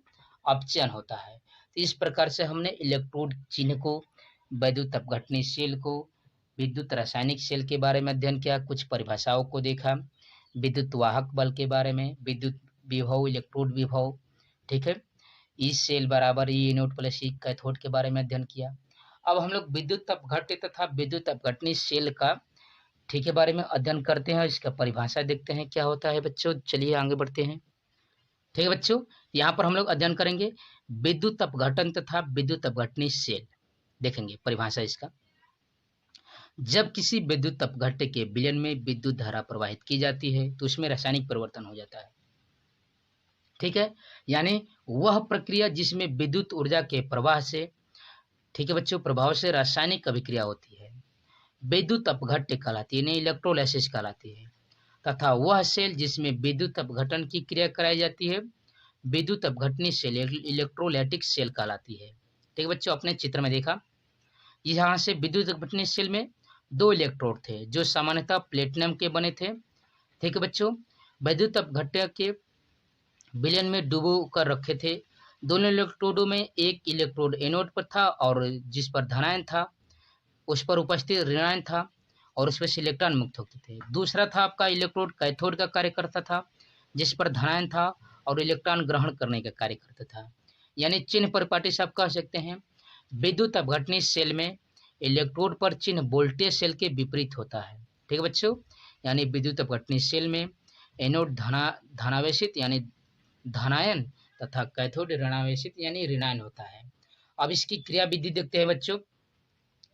अपचयन होता है। तो इस प्रकार से हमने इलेक्ट्रोड चिन्ह को, विद्युत अपघटनी सेल को, विद्युत रासायनिक सेल के बारे में अध्ययन किया, कुछ परिभाषाओं को देखा, विद्युत वाहक बल के बारे में, विद्युत विभव, इलेक्ट्रोड विभव। ठीक है। ई सेल बराबर ई एनोड प्लस ई कैथोड के बारे में अध्ययन किया। अब हम लोग विद्युत अपघट्य तथा विद्युत अपघटनी सेल का ठीक है बारे में अध्ययन करते हैं। इसका परिभाषा देखते हैं क्या होता है बच्चों। चलिए आगे बढ़ते हैं। ठीक है बच्चों, यहाँ पर हम लोग अध्ययन करेंगे विद्युत अपघटन तथा विद्युत अपघटनी सेल। देखेंगे परिभाषा इसका। जब किसी विद्युत अपघट्य के विलयन में विद्युत धारा प्रवाहित की जाती है तो उसमें रासायनिक परिवर्तन हो जाता है। ठीक है, यानी वह प्रक्रिया जिसमें विद्युत ऊर्जा के प्रवाह से, ठीक है बच्चों, प्रभाव से रासायनिक अभिक्रिया होती है, विद्युत अपघट्य कहलाती है, यानी इलेक्ट्रोलाइसिस कहलाती है। तथा वह सेल जिसमें विद्युत अपघटन की क्रिया कराई जाती है, विद्युत अपघटनी सेल इलेक्ट्रोलाइटिक सेल कहलाती है। ठीक है बच्चों, अपने चित्र में देखा, यहाँ से विद्युत अपघटनी सेल में 2 इलेक्ट्रोड थे जो सामान्यतः प्लेटिनम के बने थे। ठीक है बच्चों, विद्युत अपघट्य के विलयन में डुबो कर रखे थे। दोनों इलेक्ट्रोडों में एक इलेक्ट्रोड एनोड पर था और जिस पर धनायन था उस पर उपस्थित ऋणायन था और उसमें से इलेक्ट्रॉन मुक्त होते थे। दूसरा था आपका इलेक्ट्रोड कैथोड का कार्य करता था जिस पर धनायन था और इलेक्ट्रॉन ग्रहण करने का कार्य करता था। यानी चिन्ह परिपाटी से आप कह सकते हैं विद्युत अपघटनी सेल में इलेक्ट्रोड पर चिन्ह वोल्टेज सेल के विपरीत होता है। ठीक है बच्चों, यानी विद्युत अपघटनी सेल में एनोड धनावेशित यानी धनायन तथा कैथोड ऋणावेशित यानी ऋणायन होता है। अब इसकी क्रिया विधि देखते हैं बच्चों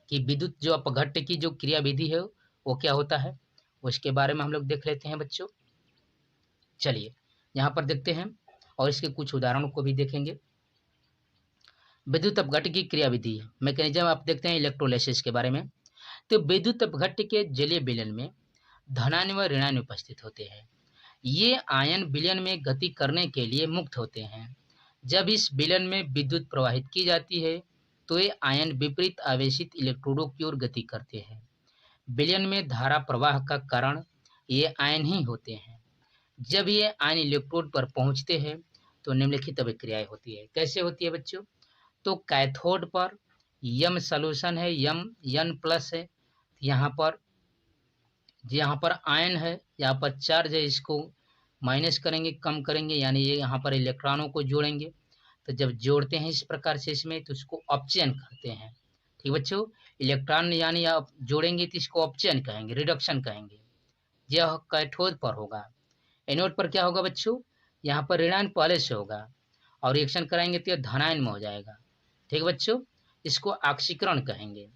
कि विद्युत जो अपघट्य की जो क्रिया विधि है वो क्या होता है, उसके बारे में हम लोग देख लेते हैं बच्चों। चलिए यहाँ पर देखते हैं और इसके कुछ उदाहरणों को भी देखेंगे। विद्युत अपघट्य की क्रिया विधि मैकेनिज्म आप देखते हैं इलेक्ट्रोलाइसिस के बारे में। तो विद्युत अपघट्य के जलीय विलयन में धनायन व ऋणायन उपस्थित होते हैं। ये आयन विलयन में गति करने के लिए मुक्त होते हैं। जब इस विलयन में विद्युत प्रवाहित की जाती है तो ये आयन विपरीत आवेशित इलेक्ट्रोडों की ओर गति करते हैं। विलयन में धारा प्रवाह का कारण ये आयन ही होते हैं। जब ये आयन इलेक्ट्रोड पर पहुंचते हैं तो निम्नलिखित अभिक्रियाएं होती है। कैसे होती है बच्चों, तो कैथोड पर यम सॉल्यूशन है, यम N प्लस है, यहाँ पर आयन है, यहाँ पर चार्ज है, इसको माइनस करेंगे, कम करेंगे, यानी ये यहाँ पर इलेक्ट्रॉनों को जोड़ेंगे। तो जब जोड़ते हैं इस प्रकार से इसमें तो इसको अपचयन कहते हैं। ठीक बच्चों, इलेक्ट्रॉन यानी आप जोड़ेंगे तो इसको अपचयन कहेंगे, रिडक्शन कहेंगे। यह कैथोड पर होगा। एनोड पर क्या होगा बच्चों, यहाँ पर ऋणायन पहले से होगा और रिएक्शन कराएंगे तो यह धनायन में हो जाएगा। ठीक बच्चों, इसको ऑक्सीकरण कहेंगे।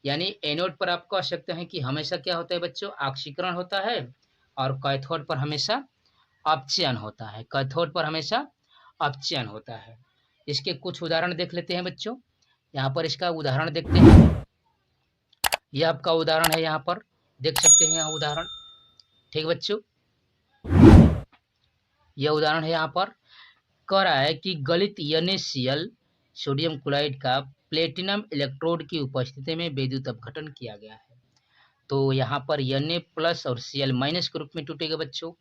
यानी एनोड पर आप कह सकते हैं कि हमेशा क्या होता है बच्चों, ऑक्सीकरण होता है और कैथोड पर हमेशा अपचयन होता है। कैथोड पर हमेशा अपचयन होता है। इसके कुछ उदाहरण देख लेते हैं बच्चों। यहाँ पर इसका उदाहरण देखते हैं। यह आपका उदाहरण है, यहाँ पर देख सकते हैं यहाँ उदाहरण। ठीक बच्चों, यह उदाहरण है, यहाँ पर कह रहा है कि गलित NaCl सोडियम क्लोराइड का प्लेटिनम इलेक्ट्रोड की उपस्थिति में विद्युत अपघटन किया गया है। तो यहाँ पर Na प्लस और Cl माइनस के रूप में टूटेगा बच्चों,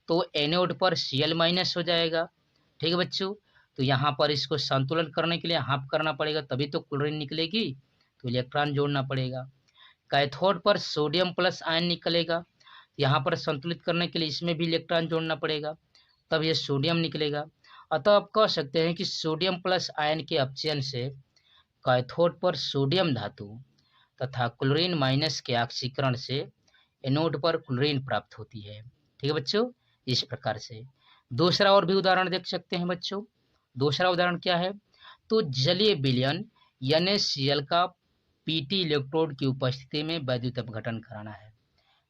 तो एनोड पर Cl माइनस हो जाएगा। ठीक है बच्चों, तो यहाँ पर इसको संतुलन करने के लिए हाफ करना पड़ेगा, तभी तो क्लोरीन निकलेगी, तो इलेक्ट्रॉन जोड़ना पड़ेगा। कैथोड पर सोडियम प्लस आयन निकलेगा, यहाँ पर संतुलित करने के लिए इसमें भी इलेक्ट्रॉन जोड़ना पड़ेगा, तब यह सोडियम निकलेगा। अतः आप कह सकते हैं कि सोडियम प्लस आयन के अपचयन से कैथोड पर सोडियम धातु तथा क्लोरीन माइनस के ऑक्सीकरण से एनोड पर क्लोरीन प्राप्त होती है। ठीक है बच्चों, इस प्रकार से। दूसरा और भी उदाहरण देख सकते हैं बच्चों। दूसरा उदाहरण क्या है, तो जलीय विलयन NaCl का PT इलेक्ट्रोड की उपस्थिति में वैद्युत अपघटन कराना है।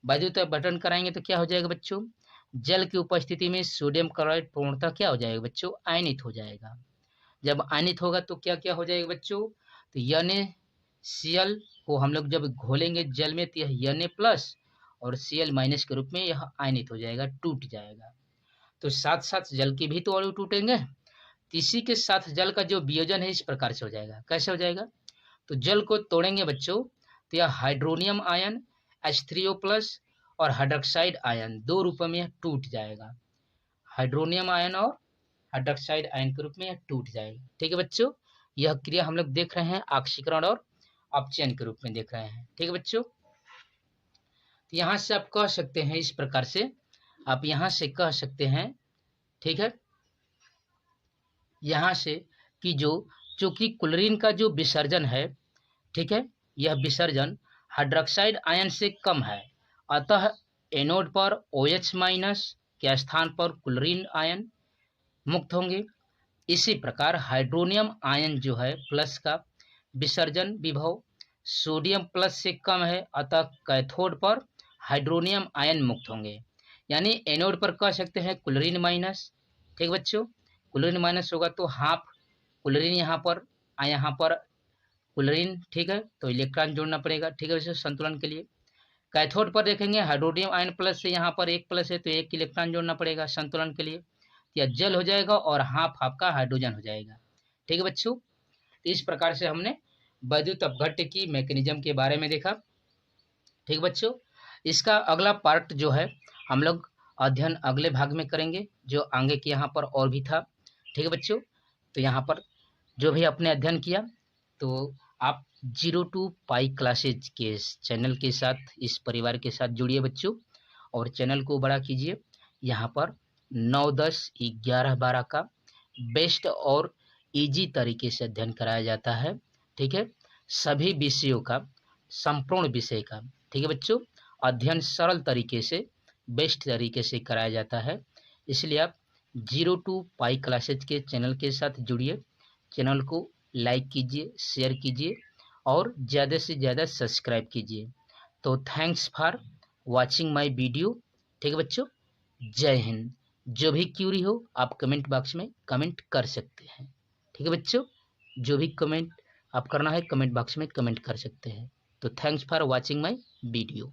वैद्युत अपघटन कराएंगे तो क्या हो जाएगा बच्चों, जल की उपस्थिति में सोडियम क्लोराइड पूर्णतः क्या हो जाएगा बच्चों, आयनित हो जाएगा। जब आयनित होगा तो क्या क्या हो जाएगा बच्चों, तो NaCl को हम लोग जब घोलेंगे जल में तो यह Na प्लस और Cl माइनस के रूप में यह आयनित हो जाएगा, टूट जाएगा। तो साथ साथ जल के भी तो अणु टूटेंगे, इसी के साथ जल का जो वियोजन है इस प्रकार से हो जाएगा। कैसे हो जाएगा, तो जल को तोड़ेंगे बच्चों तो यह हाइड्रोनियम आयन H3O+ और हाइड्रोक्साइड आयन 2 रूपों में यह टूट जाएगा। हाइड्रोनियम आयन और हाइड्रोक्साइड आयन के रूप में यह टूट जाएगा। ठीक है बच्चों, यह क्रिया हम लोग देख रहे हैं ऑक्सीकरण और अपचयन के रूप में देख रहे हैं। ठीक है बच्चों, तो यहाँ से आप कह सकते हैं इस प्रकार से, आप यहाँ से कह सकते हैं, ठीक है, यहाँ से कि चूंकि क्लोरीन का जो विसर्जन है, ठीक है, यह विसर्जन हाइड्रोक्साइड आयन से कम है, अतः एनोड पर OH- के स्थान पर क्लोरीन आयन मुक्त होंगे। इसी प्रकार हाइड्रोनियम आयन जो है प्लस का विसर्जन विभव सोडियम प्लस से कम है, अतः कैथोड पर हाइड्रोनियम आयन मुक्त होंगे। यानी एनोड पर कह सकते हैं क्लोरीन माइनस। ठीक बच्चों, क्लोरीन माइनस होगा तो हाफ क्लोरीन यहाँ पर क्लोरीन, ठीक है, तो इलेक्ट्रॉन जोड़ना पड़ेगा, ठीक है, वैसे संतुलन के लिए। कैथोड पर देखेंगे हाइड्रोनियम आयन प्लस से यहाँ पर 1 प्लस है तो 1 इलेक्ट्रॉन जोड़ना पड़ेगा संतुलन के लिए, या जल हो जाएगा और हाफ का हाइड्रोजन हो जाएगा, ठीक है बच्चों। इस प्रकार से हमने वैद्युत अपघट्य की मैकेनिज्म के बारे में देखा, ठीक बच्चों। इसका अगला पार्ट जो है हम लोग अध्ययन अगले भाग में करेंगे, जो आगे के यहाँ पर और भी था, ठीक है बच्चों। तो यहाँ पर जो भी आपने अध्ययन किया तो आप 0 to पाई क्लासेज के चैनल के साथ, इस परिवार के साथ जुड़िए बच्चों, और चैनल को बड़ा कीजिए। यहाँ पर 9, 10, 11, 12 का बेस्ट और इजी तरीके से अध्ययन कराया जाता है, ठीक है। सभी विषयों का, संपूर्ण विषय का, ठीक है बच्चों, अध्ययन सरल तरीके से, बेस्ट तरीके से कराया जाता है। इसलिए आप 0 to पाई क्लासेज के चैनल के साथ जुड़िए, चैनल को लाइक कीजिए, शेयर कीजिए और ज़्यादा से ज़्यादा सब्सक्राइब कीजिए। तो thanks for watching my video, ठीक है बच्चों। जय हिंद। जो भी क्यूरी हो आप कमेंट बॉक्स में कमेंट कर सकते हैं, ठीक है बच्चों। जो भी कमेंट आप करना है कमेंट बॉक्स में कमेंट कर सकते हैं। तो thanks for watching my video.